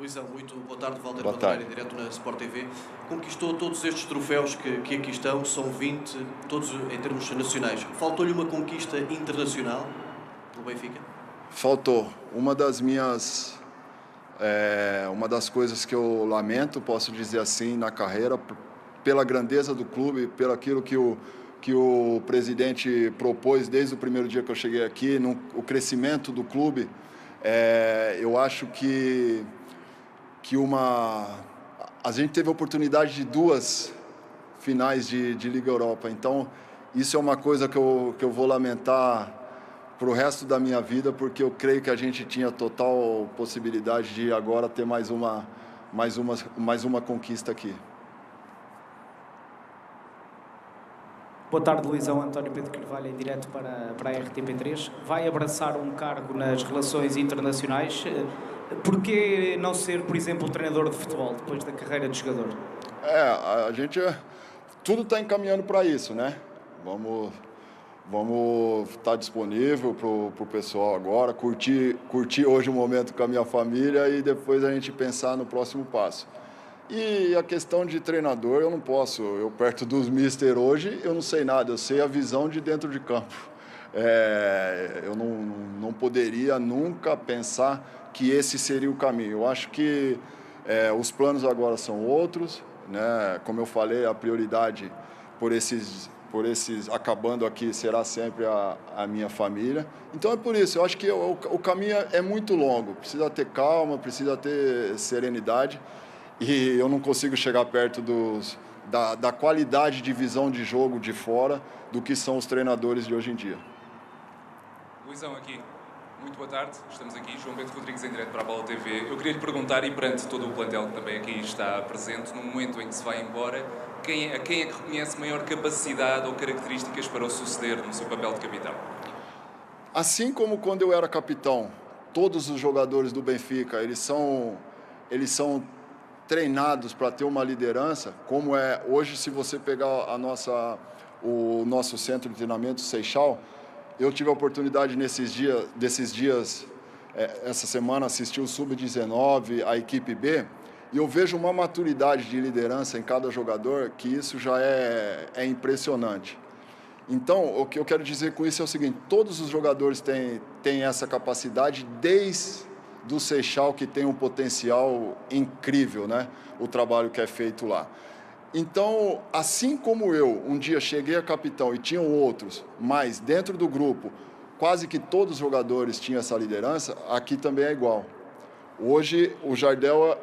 Speaker 11: Luizão, muito boa tarde, Walter Madureira, em direto na Sport TV. Conquistou todos estes troféus que aqui estão, são 20, todos em termos nacionais. Faltou-lhe uma conquista internacional pelo Benfica?
Speaker 5: Faltou. Uma das coisas que eu lamento, posso dizer assim, na carreira, pela grandeza do clube, pelo aquilo que o presidente propôs desde o primeiro dia que eu cheguei aqui, o crescimento do clube, eu acho que a gente teve a oportunidade de 2 finais de Liga Europa. Então, isso é uma coisa que eu vou lamentar para o resto da minha vida, porque eu creio que a gente tinha total possibilidade de agora ter mais uma conquista aqui.
Speaker 12: Boa tarde, Luizão. António Pedro Carvalho, em direto para a RTP3. Vai abraçar um cargo nas relações internacionais. Por que não ser, por exemplo, treinador de futebol depois da carreira de jogador?
Speaker 5: A gente... Tudo está encaminhando para isso, né? Vamos estar disponível para o pessoal agora, curtir hoje o momento com a minha família e depois a gente pensar no próximo passo. E a questão de treinador, eu não posso. Eu, perto dos mister hoje, eu não sei nada. Eu sei a visão de dentro de campo. Eu não poderia nunca pensar que esse seria o caminho. Eu acho que os planos agora são outros, né? Como eu falei, a prioridade por esses acabando aqui será sempre a minha família. Então é por isso, eu acho que o caminho é muito longo. Precisa ter calma, precisa ter serenidade. E eu não consigo chegar perto da qualidade de visão de jogo de fora do que são os treinadores de hoje em dia.
Speaker 13: Luizão, aqui. Muito boa tarde. Estamos aqui, João Bento Rodrigues, em direto para a Bola TV. Eu queria lhe perguntar, e perante todo o plantel que também aqui está presente, no momento em que se vai embora, a quem é que reconhece maior capacidade ou características para o suceder no seu papel de capitão?
Speaker 5: Assim como quando eu era capitão, todos os jogadores do Benfica, eles são treinados para ter uma liderança, como é hoje, se você pegar o nosso centro de treinamento, Seixal. Eu tive a oportunidade desses dias, essa semana, assistir o Sub-19, a equipe B, e eu vejo uma maturidade de liderança em cada jogador que isso já é impressionante. Então, o que eu quero dizer com isso é o seguinte: todos os jogadores têm essa capacidade, desde do Seixal, que tem um potencial incrível, né? O trabalho que é feito lá. Então, assim como eu, um dia cheguei a capitão e tinham outros, mas dentro do grupo, quase que todos os jogadores tinham essa liderança, aqui também é igual. Hoje, o Jardel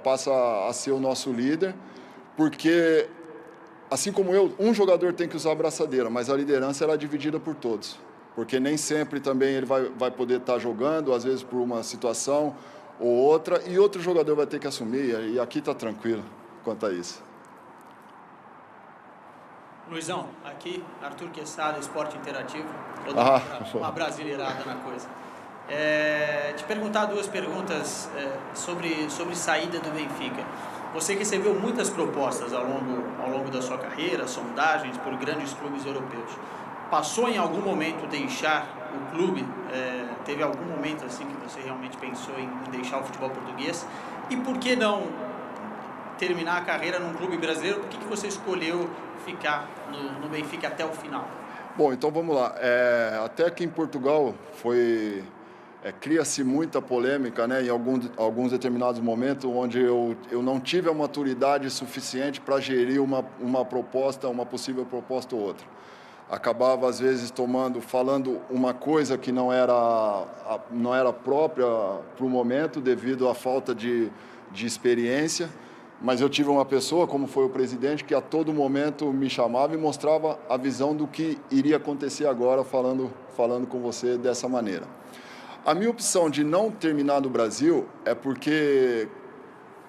Speaker 5: passa a ser o nosso líder, porque, assim como eu, um jogador tem que usar a abraçadeira, mas a liderança ela é dividida por todos. Porque nem sempre também ele vai poder estar jogando, às vezes por uma situação ou outra, e outro jogador vai ter que assumir, e aqui está tranquilo quanto a isso.
Speaker 14: Luizão, aqui, Arthur Quesada, Esporte Interativo, uma brasileirada na coisa. Te perguntar 2 perguntas sobre saída do Benfica. Você recebeu muitas propostas ao longo da sua carreira, sondagens por grandes clubes europeus. Passou em algum momento deixar o clube? Teve algum momento assim que você realmente pensou em deixar o futebol português? E por que não terminar a carreira num clube brasileiro? Por que você escolheu ficar no Benfica até o final?
Speaker 5: Bom, então vamos lá. Até aqui em Portugal cria-se muita polêmica, né, em alguns determinados momentos, onde eu não tive a maturidade suficiente para gerir uma possível proposta ou outra. Acabava, às vezes, falando uma coisa que não era própria para o momento, devido à falta de experiência. Mas eu tive uma pessoa, como foi o presidente, que a todo momento me chamava e mostrava a visão do que iria acontecer agora, falando com você dessa maneira. A minha opção de não terminar no Brasil é porque,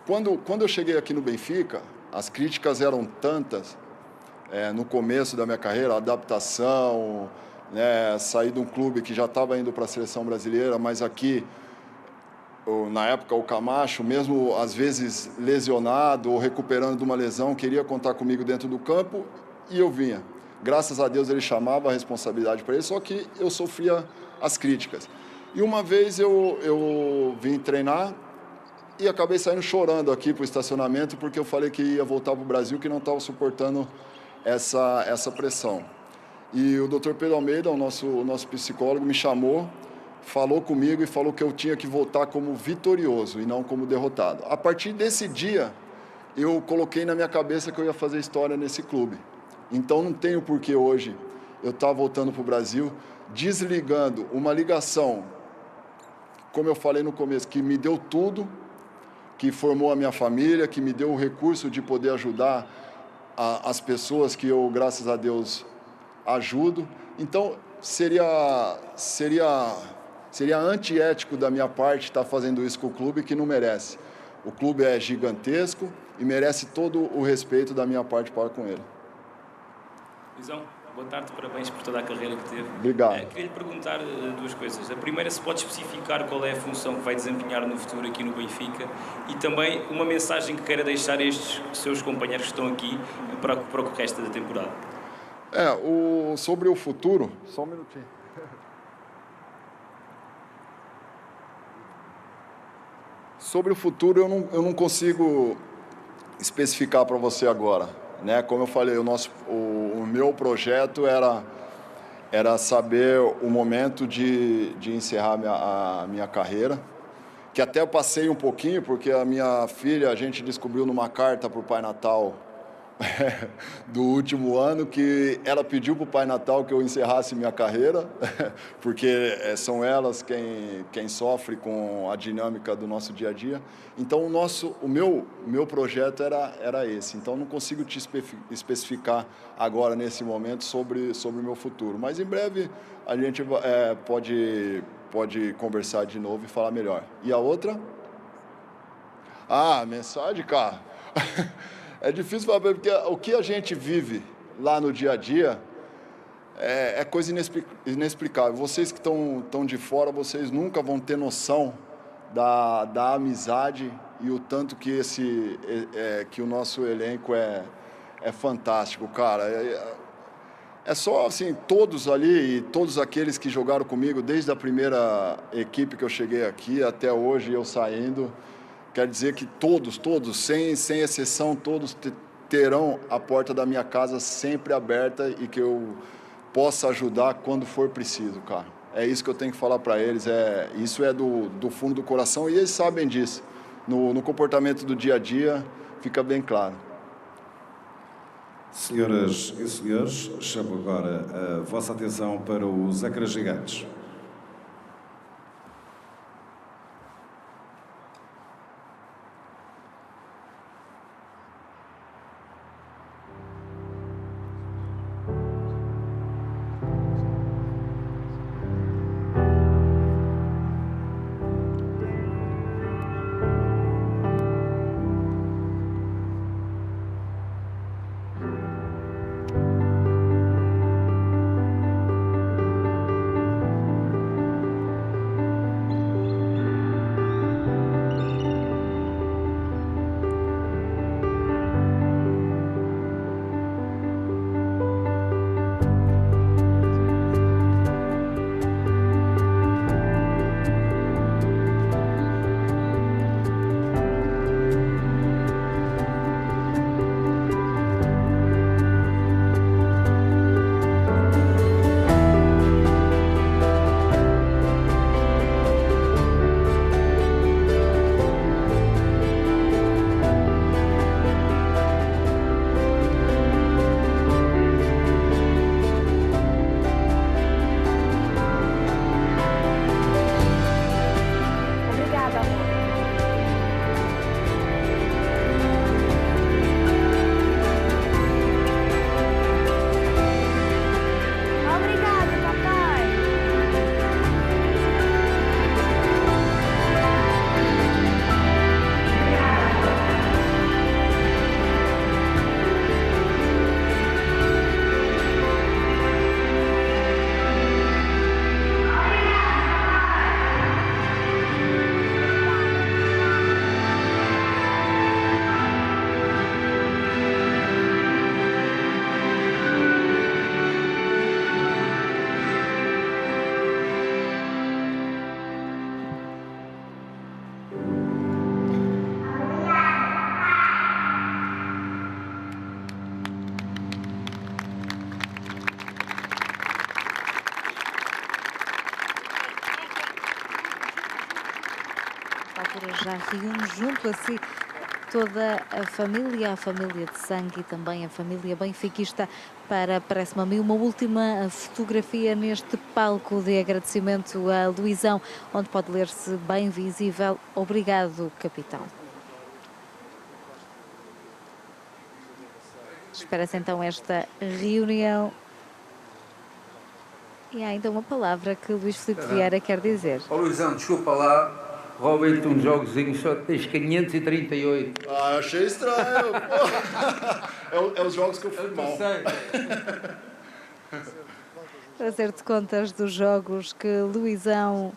Speaker 5: quando eu cheguei aqui no Benfica, as críticas eram tantas, no começo da minha carreira, a adaptação, né, sair de um clube que já estava indo para a seleção brasileira, mas aqui, na época, o Camacho, mesmo às vezes lesionado ou recuperando de uma lesão, queria contar comigo dentro do campo e eu vinha. Graças a Deus ele chamava a responsabilidade para ele, só que eu sofria as críticas. E uma vez eu vim treinar E acabei saindo chorando aqui para o estacionamento, porque eu falei que ia voltar para o Brasil, que não estava suportando essa pressão. E o Dr. Pedro Almeida, o nosso psicólogo, me chamou, falou comigo e falou que eu tinha que voltar como vitorioso e não como derrotado. A partir desse dia, eu coloquei na minha cabeça que eu ia fazer história nesse clube. Então não tenho por que hoje eu estar voltando para o Brasil, desligando uma ligação, como eu falei no começo, que me deu tudo, que formou a minha família, que me deu o recurso de poder ajudar as pessoas que eu, graças a Deus, ajudo. Então, seria antiético da minha parte estar fazendo isso com o clube, que não merece. O clube é gigantesco e merece todo o respeito da minha parte para com ele.
Speaker 15: Luizão, boa tarde, parabéns por toda a carreira que teve.
Speaker 5: Obrigado.
Speaker 15: Queria lhe perguntar duas coisas. A primeira, se pode especificar qual é a função que vai desempenhar no futuro aqui no Benfica e também uma mensagem que queira deixar a estes seus companheiros que estão aqui para o que resta da temporada.
Speaker 5: Sobre o futuro... Só um minutinho. Sobre o futuro, eu não consigo especificar para você agora, né? Como eu falei, o meu projeto era saber o momento de encerrar a minha carreira, que até eu passei um pouquinho, porque a minha filha, a gente descobriu numa carta para o Pai Natal do último ano, que ela pediu para o Pai Natal que eu encerrasse minha carreira, porque são elas quem sofre com a dinâmica do nosso dia a dia. Então, o meu projeto era esse. Então, não consigo te especificar agora, nesse momento, sobre o meu futuro. Mas, em breve, a gente pode conversar de novo e falar melhor. E a outra? Mensagem, cara. É difícil falar, porque o que a gente vive lá no dia a dia é coisa inexplicável. Vocês que estão de fora, vocês nunca vão ter noção da amizade e o tanto que que o nosso elenco é fantástico, cara. É só, assim, todos ali e todos aqueles que jogaram comigo, desde a primeira equipe que eu cheguei aqui até hoje, eu saindo... Quer dizer que todos, sem exceção, todos terão a porta da minha casa sempre aberta e que eu possa ajudar quando for preciso, cara. É isso que eu tenho que falar para eles, isso é do fundo do coração e eles sabem disso. No comportamento do dia a dia fica bem claro.
Speaker 7: Senhoras e senhores, chamo agora a vossa atenção para os ecrãs gigantes.
Speaker 8: altura já reúne junto a si toda a família de sangue e também a família benfiquista para, parece-me a mim, uma última fotografia neste palco de agradecimento a Luizão, onde pode ler-se bem visível: obrigado, capitão. Espera-se então esta reunião. E há ainda uma palavra que Luís Filipe Vieira quer dizer.
Speaker 9: Luizão, desculpa lá. Roubem-te uns jogozinhos, só tens 538.
Speaker 5: Achei estranho. É os jogos que eu fui mal.
Speaker 8: Fazer-te contas dos jogos que Luizão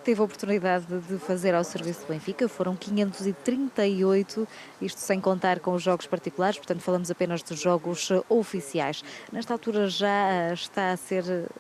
Speaker 8: teve a oportunidade de fazer ao serviço do Benfica. Foram 538, isto sem contar com os jogos particulares, portanto falamos apenas dos jogos oficiais. Nesta altura já está a ser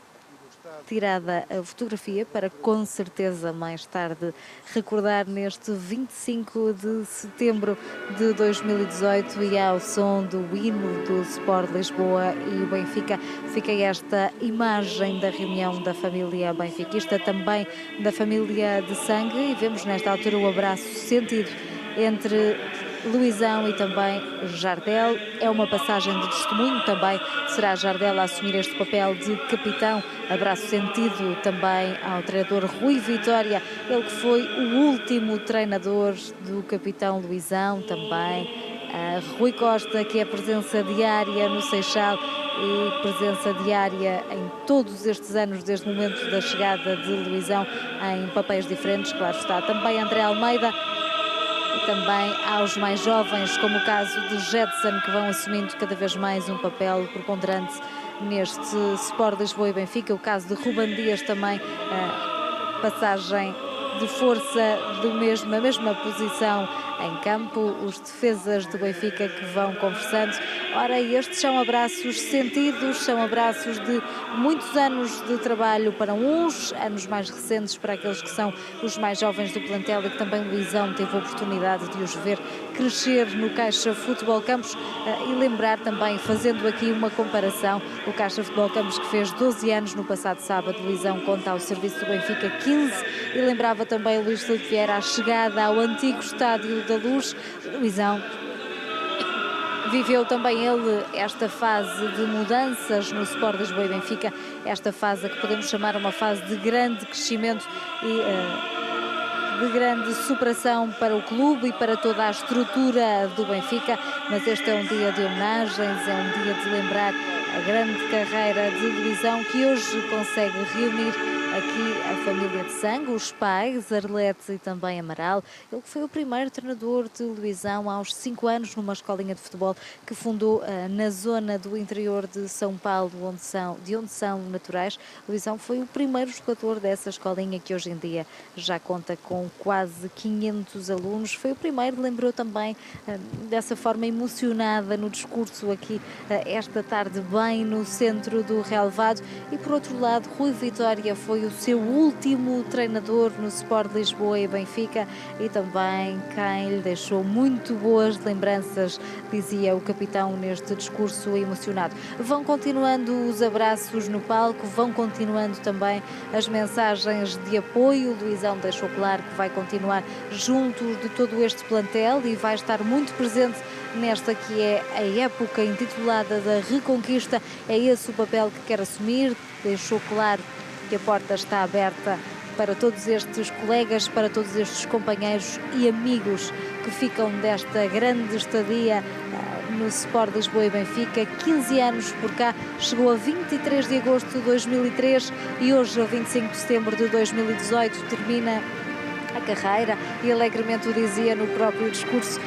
Speaker 8: tirada a fotografia para, com certeza, mais tarde recordar neste 25 de setembro de 2018 e ao som do hino do Sport Lisboa e o Benfica. Fica esta imagem da reunião da família benfiquista, também da família de sangue, e vemos nesta altura o abraço sentido entre Luizão e também Jardel. É uma passagem de testemunho, também será Jardel a assumir este papel de capitão. Abraço sentido também ao treinador Rui Vitória, ele que foi o último treinador do capitão Luizão, também a Rui Costa, que é presença diária no Seixal e presença diária em todos estes anos, desde o momento da chegada de Luizão, em papéis diferentes. Claro está também André Almeida, e também aos mais jovens, como o caso de Jetson, que vão assumindo cada vez mais um papel preponderante neste Sport Lisboa e Benfica. O caso de Ruben Dias também, passagem de força a mesma posição em campo, os defesas do Benfica que vão conversando. Ora, estes são abraços sentidos, são abraços de muitos anos de trabalho para uns, anos mais recentes para aqueles que são os mais jovens do plantel e que também Luizão teve a oportunidade de os ver crescer no Caixa Futebol Campos. E lembrar também, fazendo aqui uma comparação, o Caixa Futebol Campos que fez 12 anos no passado sábado, Luizão conta ao serviço do Benfica 15, e lembrava também o Luís Filipe Vieira a chegada ao antigo Estádio da Luz. Luizão viveu também ele esta fase de mudanças no Sport Lisboa e Benfica, esta fase que podemos chamar uma fase de grande crescimento e de grande superação para o clube e para toda a estrutura do Benfica. Mas este é um dia de homenagens, é um dia de lembrar a grande carreira de Luizão, que hoje consegue reunir aqui a família de sangue, os pais, Arlete e também Amaral. Ele foi o primeiro treinador de Luizão aos 5 anos numa escolinha de futebol que fundou na zona do interior de São Paulo, de onde são naturais. Luizão foi o primeiro jogador dessa escolinha, que hoje em dia já conta com quase 500 alunos. Foi o primeiro, lembrou também dessa forma emocionada no discurso aqui esta tarde, bem no centro do relevado. E por outro lado, Rui Vitória foi o seu último treinador no Sport Lisboa e Benfica e também quem lhe deixou muito boas lembranças, dizia o capitão neste discurso emocionado. Vão continuando os abraços no palco, vão continuando também as mensagens de apoio. O Luizão deixou claro que vai continuar junto de todo este plantel e vai estar muito presente nesta que é a época intitulada da Reconquista. É esse o papel que quer assumir. Deixou claro que a porta está aberta para todos estes colegas, para todos estes companheiros e amigos que ficam desta grande estadia no Sport Lisboa e Benfica. 15 anos por cá, chegou a 23 de agosto de 2003 e hoje, a 25 de setembro de 2018, termina a carreira e alegremente o dizia no próprio discurso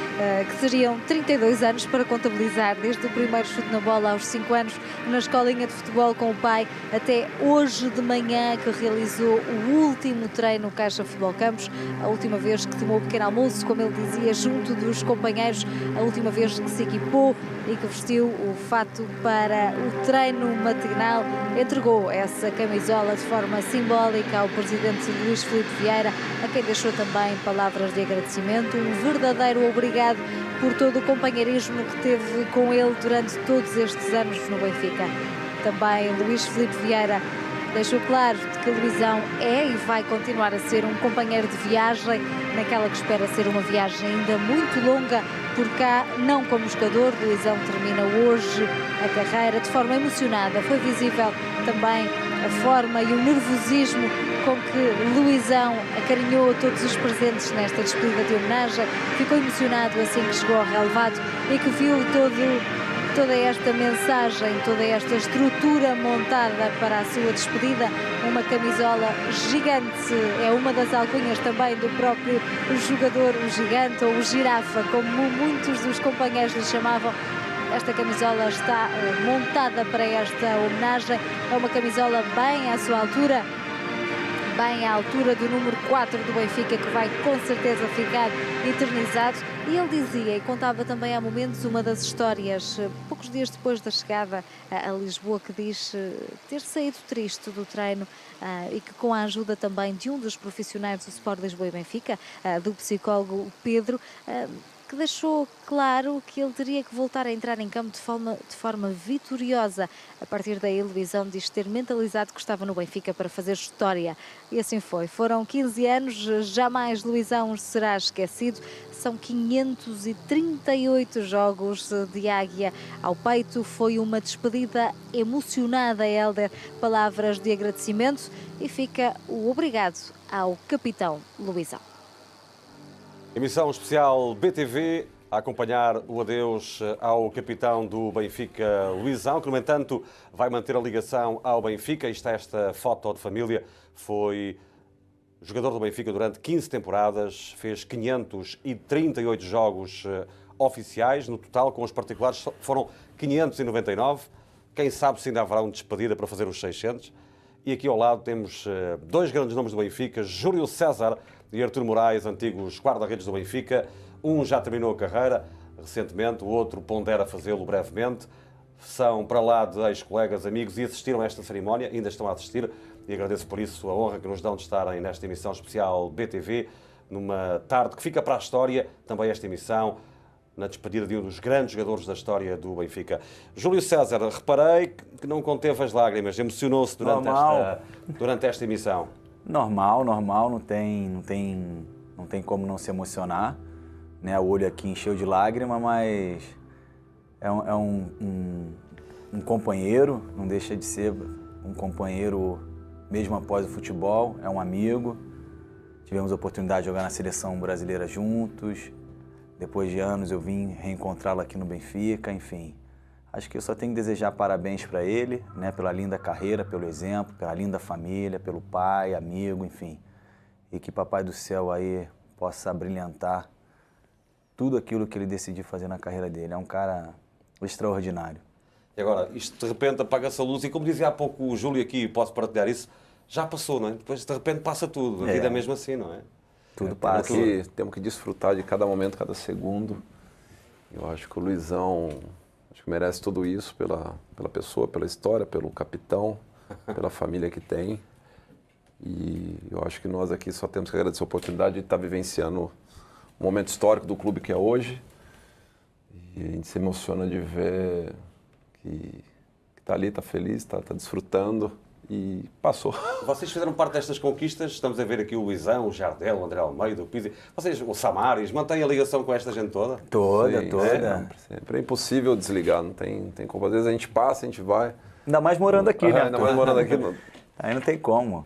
Speaker 8: que seriam 32 anos para contabilizar, desde o primeiro chute na bola aos 5 anos na escolinha de futebol com o pai até hoje de manhã que realizou o último treino no Caixa Futebol Campos, a última vez que tomou o pequeno almoço, como ele dizia, junto dos companheiros, a última vez que se equipou e que vestiu o fato para o treino matinal, entregou essa camisola de forma simbólica ao presidente Luís Filipe Vieira, a quem deixou também palavras de agradecimento, um verdadeiro obrigado por todo o companheirismo que teve com ele durante todos estes anos no Benfica. Também Luís Filipe Vieira deixou claro que Luizão é e vai continuar a ser um companheiro de viagem, naquela que espera ser uma viagem ainda muito longa por cá, não como jogador. Luizão termina hoje a carreira de forma emocionada. Foi visível também a forma e o nervosismo com que Luizão acarinhou todos os presentes nesta despedida de homenagem. Ficou emocionado assim que chegou ao relevado e que viu toda esta mensagem, toda esta estrutura montada para a sua despedida. Uma camisola gigante, é uma das alcunhas também do próprio jogador, o gigante ou o girafa, como muitos dos companheiros lhe chamavam. Esta camisola está montada para esta homenagem. É uma camisola bem à sua altura, bem à altura do número 4 do Benfica, que vai com certeza ficar eternizado. E ele dizia, e contava também há momentos, uma das histórias, poucos dias depois da chegada a Lisboa, que diz ter saído triste do treino e que com a ajuda também de um dos profissionais do Sport Lisboa e Benfica, do psicólogo Pedro, que deixou claro que ele teria que voltar a entrar em campo de forma vitoriosa. A partir daí, Luizão diz ter mentalizado que estava no Benfica para fazer história. E assim foi. Foram 15 anos, jamais Luizão será esquecido. São 538 jogos de águia ao peito. Foi uma despedida emocionada, Hélder. Palavras de agradecimento e fica o obrigado ao capitão Luizão.
Speaker 1: Emissão especial BTV a acompanhar o adeus ao capitão do Benfica, Luizão, que, no entanto, vai manter a ligação ao Benfica. Isto é esta foto de família. Foi jogador do Benfica durante 15 temporadas, fez 538 jogos oficiais. No total, com os particulares, foram 599. Quem sabe se ainda haverá uma despedida para fazer os 600. E aqui ao lado temos dois grandes nomes do Benfica, Júlio César e Artur Moraes, antigos guarda-redes do Benfica. Um já terminou a carreira recentemente, o outro pondera fazê-lo brevemente. São para lá de ex-colegas, amigos e assistiram a esta cerimónia, ainda estão a assistir, e agradeço por isso a honra que nos dão de estarem nesta emissão especial BTV, numa tarde que fica para a história, também esta emissão, na despedida de um dos grandes jogadores da história do Benfica. Júlio César, reparei que não conteve as lágrimas, emocionou-se durante esta emissão.
Speaker 2: Normal, não tem como não se emocionar, né? O olho aqui encheu de lágrima, mas é um companheiro, não deixa de ser um companheiro mesmo após o futebol, é um amigo. Tivemos a oportunidade de jogar na seleção brasileira juntos. Depois de anos eu vim reencontrá-lo aqui no Benfica, enfim. Acho que eu só tenho que desejar parabéns para ele, né, pela linda carreira, pelo exemplo, pela linda família, pelo pai, amigo, enfim. E que Papai do Céu aí possa brilhantar tudo aquilo que ele decidiu fazer na carreira dele. É um cara extraordinário.
Speaker 1: E agora, isto de repente apaga-se a luz e, como dizia há pouco o Júlio aqui, posso partilhar isso, já passou, não é? Depois de repente passa tudo, a vida é mesmo assim, não é?
Speaker 2: Tudo passa.
Speaker 3: Temos que desfrutar de cada momento, cada segundo. Eu acho que o Luizão merece tudo isso pela pessoa, pela história, pelo capitão, pela família que tem. E eu acho que nós aqui só temos que agradecer a oportunidade de estar vivenciando um momento histórico do clube que é hoje. E a gente se emociona de ver que está ali, está feliz, está desfrutando. E passou.
Speaker 1: Vocês fizeram parte destas conquistas, estamos a ver aqui o Luizão, o Jardel, o André Almeida, o Pizzi. Vocês, o Samaris, mantêm a ligação com esta gente toda?
Speaker 2: Toda.
Speaker 3: Sempre é impossível desligar, não tem como. Às vezes a gente passa, a gente vai.
Speaker 2: Ainda mais morando aqui, né?
Speaker 3: Ainda mais morando aqui.
Speaker 2: Aí não tem como.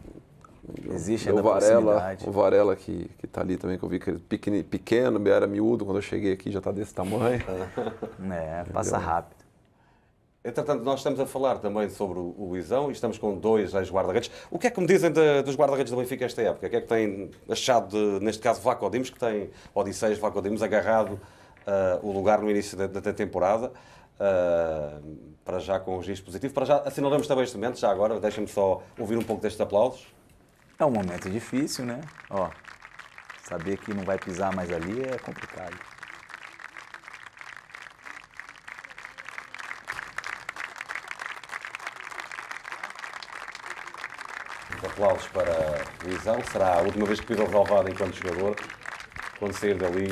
Speaker 2: Existe ainda proximidade.
Speaker 3: O Varela que está ali também, que eu vi que ele pequeno, era miúdo, quando eu cheguei aqui já está desse tamanho.
Speaker 2: Passa rápido.
Speaker 1: Entretanto, nós estamos a falar também sobre o Luizão e estamos com dois ex-guarda-redes. O que é que me dizem dos guarda-redes do Benfica esta época? O que é que têm achado, neste caso, Vlaco Dimos, que tem, Odisseias Vlaco Dimos, agarrado o lugar no início da temporada, para já com um registro positivo. Para já assinalamos também este momento, já agora, deixem-me só ouvir um pouco destes aplausos.
Speaker 2: É um momento difícil, né? Saber que não vai pisar mais ali é complicado.
Speaker 1: Aplausos para Luizão. Será a última vez que pisa o relvado enquanto jogador. Quando sair dali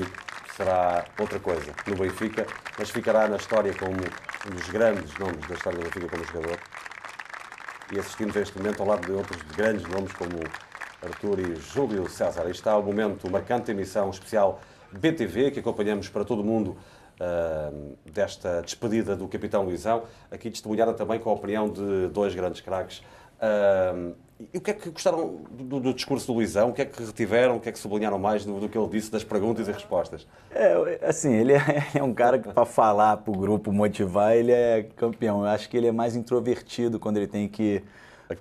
Speaker 1: será outra coisa no Benfica, mas ficará na história como um dos grandes nomes da história do Benfica como jogador. e assistimos a este momento ao lado de outros grandes nomes como Artur e Júlio César. Aí está o momento marcante da emissão especial BTV, que acompanhamos para todo o mundo desta despedida do capitão Luizão, aqui testemunhada também com a opinião de dois grandes craques. E o que é que gostaram do discurso do Luizão? O que é que retiveram? O que é que sublinharam mais do que ele disse, das perguntas e respostas?
Speaker 2: Assim, ele é um cara que, para falar para o grupo, motivar, ele é campeão. Eu acho que ele é mais introvertido quando ele tem que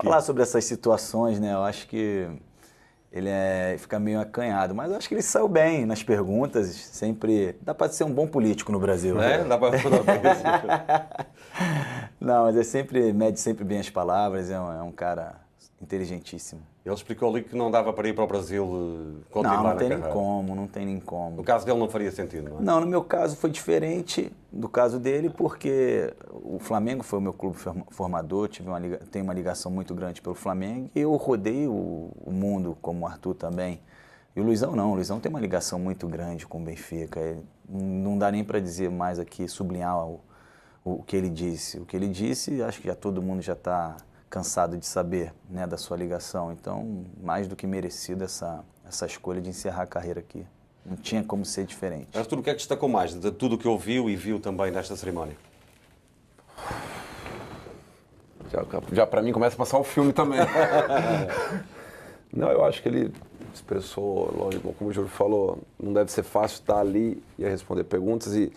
Speaker 2: falar sobre essas situações, né? Eu acho que ele fica meio acanhado, mas eu acho que ele saiu bem nas perguntas, sempre... Dá para ser um bom político no Brasil.
Speaker 1: É? Dá para
Speaker 2: Não, mas mede sempre bem as palavras, é um cara inteligentíssimo.
Speaker 1: Ele explicou ali que não dava para ir para o Brasil continuar na carreira.
Speaker 2: Não tem nem como.
Speaker 1: No caso dele não faria sentido, não é?
Speaker 2: Não, no meu caso foi diferente do caso dele, porque o Flamengo foi o meu clube formador, tenho uma ligação muito grande pelo Flamengo, e eu rodei o mundo, como o Artur também. E o Luizão não, o Luizão tem uma ligação muito grande com o Benfica. Não dá nem para dizer mais aqui, sublinhar o que ele disse. O que ele disse, acho que todo mundo já está cansado de saber, né, da sua ligação. Então, mais do que merecido essa escolha de encerrar a carreira aqui. Não tinha como ser diferente.
Speaker 1: Artur, o que é que destacou mais de tudo o que ouviu e viu também nesta cerimónia?
Speaker 3: Já para mim começa a passar o filme também. Não, eu acho que ele expressou, lógico, como o Júlio falou, não deve ser fácil estar ali e responder perguntas e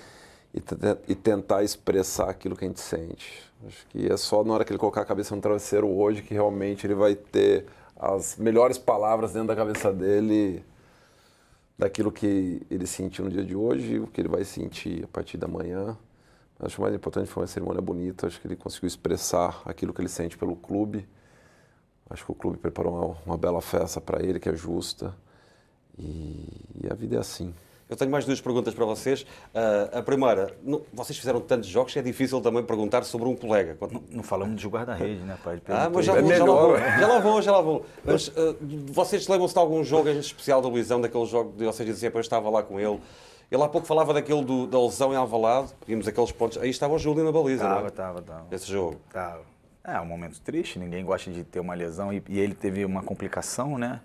Speaker 3: tentar expressar aquilo que a gente sente. Acho que é só na hora que ele colocar a cabeça no travesseiro hoje que realmente ele vai ter as melhores palavras dentro da cabeça dele daquilo que ele sentiu no dia de hoje e o que ele vai sentir a partir da manhã. Acho que o mais importante foi uma cerimônia bonita, acho que ele conseguiu expressar aquilo que ele sente pelo clube. Acho que o clube preparou uma bela festa para ele, que é justa, e a vida é assim.
Speaker 1: Eu tenho mais duas perguntas para vocês. A primeira, vocês fizeram tantos jogos que é difícil também perguntar sobre um colega.
Speaker 2: Não falamos de guarda-rede, né, pai?
Speaker 1: Mas já lá vou. Mas vocês lembram-se de algum jogo em especial do Luizão, daquele jogo de vocês diziam que eu estava lá com ele? Ele há pouco falava daquele da lesão em Alvalade, vimos aqueles pontos. Aí estava o Júlio na baliza, não é?
Speaker 2: Estava.
Speaker 1: Esse jogo.
Speaker 2: Estava. É um momento triste, ninguém gosta de ter uma lesão e ele teve uma complicação, né?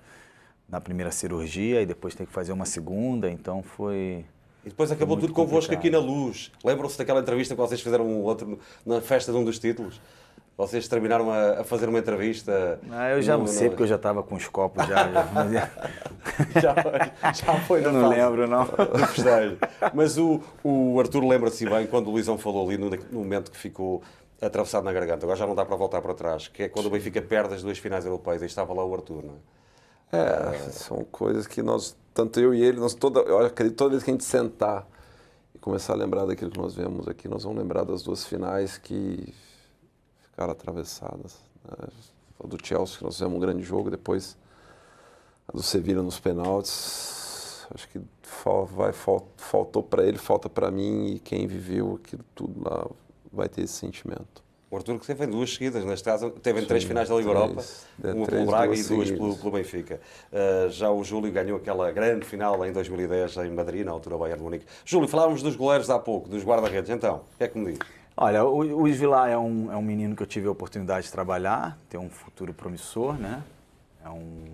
Speaker 2: Na primeira cirurgia e depois tem que fazer uma segunda, então foi...
Speaker 1: E depois acabou tudo convosco aqui na Luz. Lembram-se daquela entrevista que vocês fizeram na festa de um dos títulos? Vocês terminaram a fazer uma entrevista...
Speaker 2: Eu já não sei, porque eu já estava com os copos já
Speaker 1: foi.
Speaker 2: Eu não lembro, não.
Speaker 1: Do festejo. Mas o Artur lembra-se bem quando o Luizão falou ali no momento que ficou atravessado na garganta. Agora já não dá para voltar para trás, que é quando o Benfica perde as duas finais europeias. Aí estava lá o Artur, não é?
Speaker 3: São coisas que tanto eu e ele, eu acredito toda vez que a gente sentar e começar a lembrar daquilo que nós vemos aqui, nós vamos lembrar das duas finais que ficaram atravessadas. Né? A do Chelsea, que nós fizemos um grande jogo, depois a do Sevilla nos penaltis. Acho que faltou para ele, falta para mim, e quem viveu aquilo tudo lá vai ter esse sentimento.
Speaker 1: O Artur que teve em duas seguidas, neste caso teve em 3 finais da Liga Europa, uma pelo Braga e 2 pelo Benfica. Já o Júlio ganhou aquela grande final em 2010 em Madrid, na altura Bayern de Munique. Júlio, falávamos dos goleiros há pouco, dos guarda-redes, então, o que é que me diz?
Speaker 2: Olha, o Luiz Vilar é um menino que eu tive a oportunidade de trabalhar, tem um futuro promissor, né? É um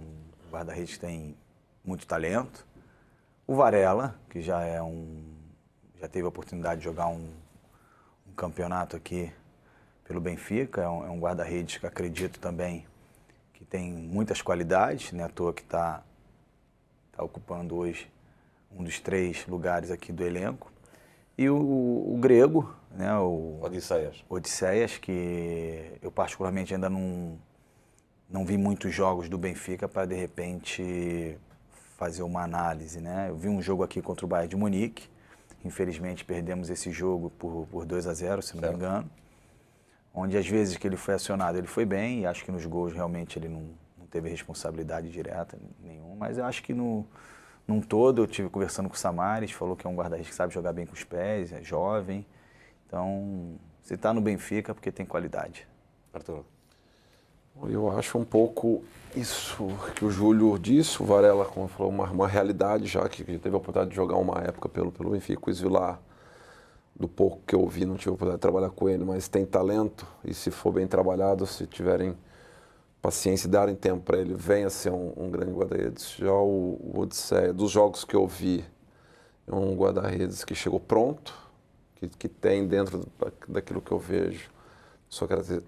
Speaker 2: guarda-redes que tem muito talento. O Varela, que já teve a oportunidade de jogar um campeonato aqui pelo Benfica, é um guarda-redes que acredito também que tem muitas qualidades, né? À toa que está ocupando hoje um dos 3 lugares aqui do elenco. E o Grego, né? O Odisseias, que eu particularmente ainda não vi muitos jogos do Benfica para de repente fazer uma análise, né? Eu vi um jogo aqui contra o Bayern de Munique, infelizmente perdemos esse jogo por 2-0, se não me engano. Onde às vezes que ele foi acionado, ele foi bem, e acho que nos gols realmente ele não teve responsabilidade direta nenhuma, mas eu acho que num todo eu estive conversando com o Samaris, falou que é um guarda-redes que sabe jogar bem com os pés, é jovem, então se está no Benfica é porque tem qualidade.
Speaker 1: Artur.
Speaker 3: Eu acho um pouco isso que o Júlio disse, o Varela, como falou, uma realidade já, que teve a oportunidade de jogar uma época pelo Benfica, o Luiz Vilar do pouco que eu vi, não tive a oportunidade de trabalhar com ele, mas tem talento e se for bem trabalhado, se tiverem paciência e darem tempo para ele, venha a ser um grande guarda-redes. Já o Odisseia, dos jogos que eu vi, é um guarda-redes que chegou pronto, que tem dentro daquilo que eu vejo,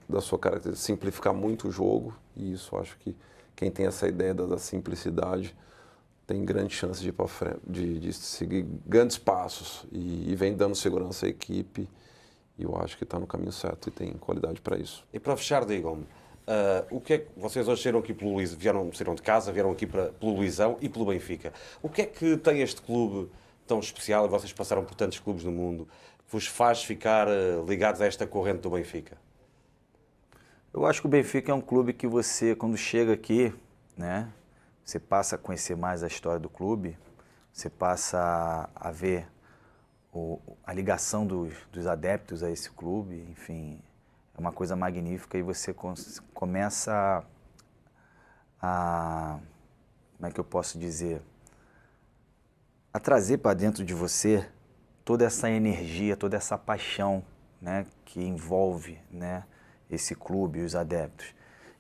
Speaker 3: da sua característica, simplificar muito o jogo, e isso acho que quem tem essa ideia da simplicidade tem grande chance de ir para frente, de seguir grandes passos e vem dando segurança à equipe, e eu acho que está no caminho certo e tem qualidade para isso.
Speaker 1: E para fechar, digam-me, o que é que vocês hoje saíram aqui pelo Luizão, saíram de casa, vieram aqui pelo Luizão e pelo Benfica. O que é que tem este clube tão especial, e vocês passaram por tantos clubes no mundo, que vos faz ficar ligados a esta corrente do Benfica?
Speaker 2: Eu acho que o Benfica é um clube que você, quando chega aqui, né, você passa a conhecer mais a história do clube, você passa a ver a ligação dos adeptos a esse clube, enfim, é uma coisa magnífica e você começa a, como é que eu posso dizer, a trazer para dentro de você toda essa energia, toda essa paixão, né, que envolve, né, esse clube e os adeptos.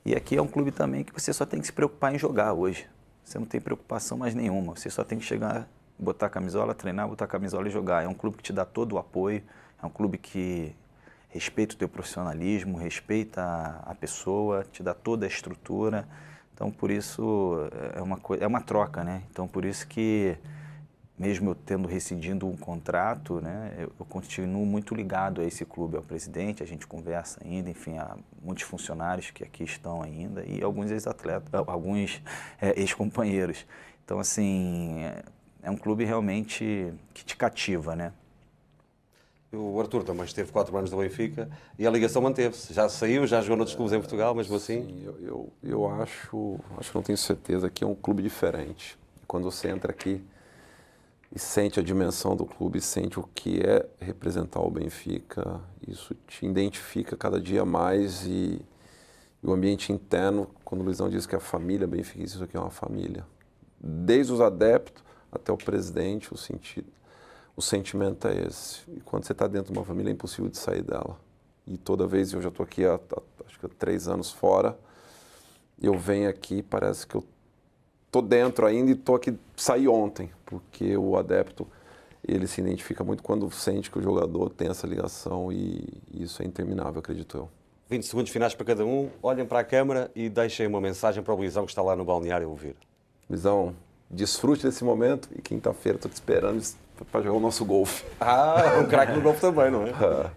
Speaker 2: E aqui é um clube também que você só tem que se preocupar em jogar hoje. Você não tem preocupação mais nenhuma. Você só tem que chegar, botar a camisola, treinar, botar a camisola e jogar. É um clube que te dá todo o apoio, é um clube que respeita o teu profissionalismo, respeita a pessoa, te dá toda a estrutura. Então, por isso, é uma troca, né? Então, por isso que, mesmo eu tendo rescindido um contrato, né, eu continuo muito ligado a esse clube, ao presidente, a gente conversa ainda, enfim, há muitos funcionários que aqui estão ainda e alguns ex-atletas, alguns ex-companheiros. Então, assim, é um clube realmente que te cativa, né?
Speaker 1: O Arthur também esteve 4 anos no Benfica e a ligação manteve-se. Já saiu, já jogou noutros clubes em Portugal, mesmo assim?
Speaker 3: Sim, eu acho que não tenho certeza, que é um clube diferente. Quando você entra aqui e sente a dimensão do clube, sente o que é representar o Benfica, isso te identifica cada dia mais e o ambiente interno, quando o Luizão diz que a família Benfica, isso aqui é uma família. Desde os adeptos até o presidente, o sentimento é esse. E quando você está dentro de uma família é impossível de sair dela. E toda vez, eu já estou aqui acho que há 3 anos fora, eu venho aqui, parece que eu estou dentro ainda e estou aqui, saí ontem, porque o adepto, ele se identifica muito quando sente que o jogador tem essa ligação e isso é interminável, acredito eu.
Speaker 1: 20 segundos finais para cada um, olhem para a câmara e deixem uma mensagem para o Luizão que está lá no balneário a ouvir.
Speaker 3: Luizão, desfrute desse momento e quinta-feira estou te esperando para jogar o nosso golfe.
Speaker 1: Um craque no golfe também, não é?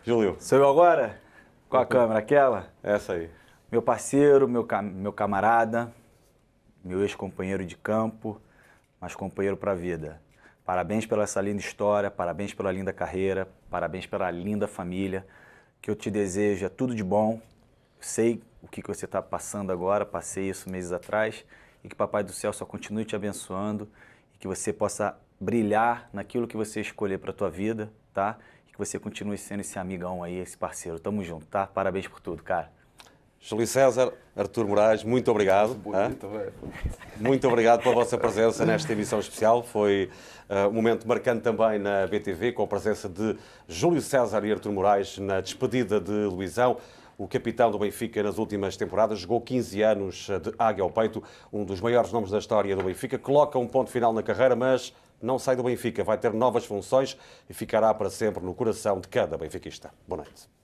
Speaker 1: Júlio.
Speaker 2: Sou eu agora? Qual a câmera? Aquela?
Speaker 1: Essa aí.
Speaker 2: Meu parceiro, meu camarada, meu ex-companheiro de campo, mas companheiro para a vida. Parabéns pela essa linda história, parabéns pela linda carreira, parabéns pela linda família, que eu te desejo é tudo de bom. Sei o que você está passando agora, passei isso meses atrás, e que Papai do Céu só continue te abençoando e que você possa brilhar naquilo que você escolher para a tua vida, tá? E que você continue sendo esse amigão aí, esse parceiro. Tamo junto, tá? Parabéns por tudo, cara.
Speaker 1: Júlio César, Artur Moraes, muito obrigado.
Speaker 3: Bonito,
Speaker 1: muito obrigado pela vossa presença nesta emissão especial. Foi um momento marcante também na BTV, com a presença de Júlio César e Artur Moraes na despedida de Luizão. O capitão do Benfica nas últimas temporadas, jogou 15 anos de águia ao peito, um dos maiores nomes da história do Benfica. Coloca um ponto final na carreira, mas não sai do Benfica. Vai ter novas funções e ficará para sempre no coração de cada benfiquista. Boa noite.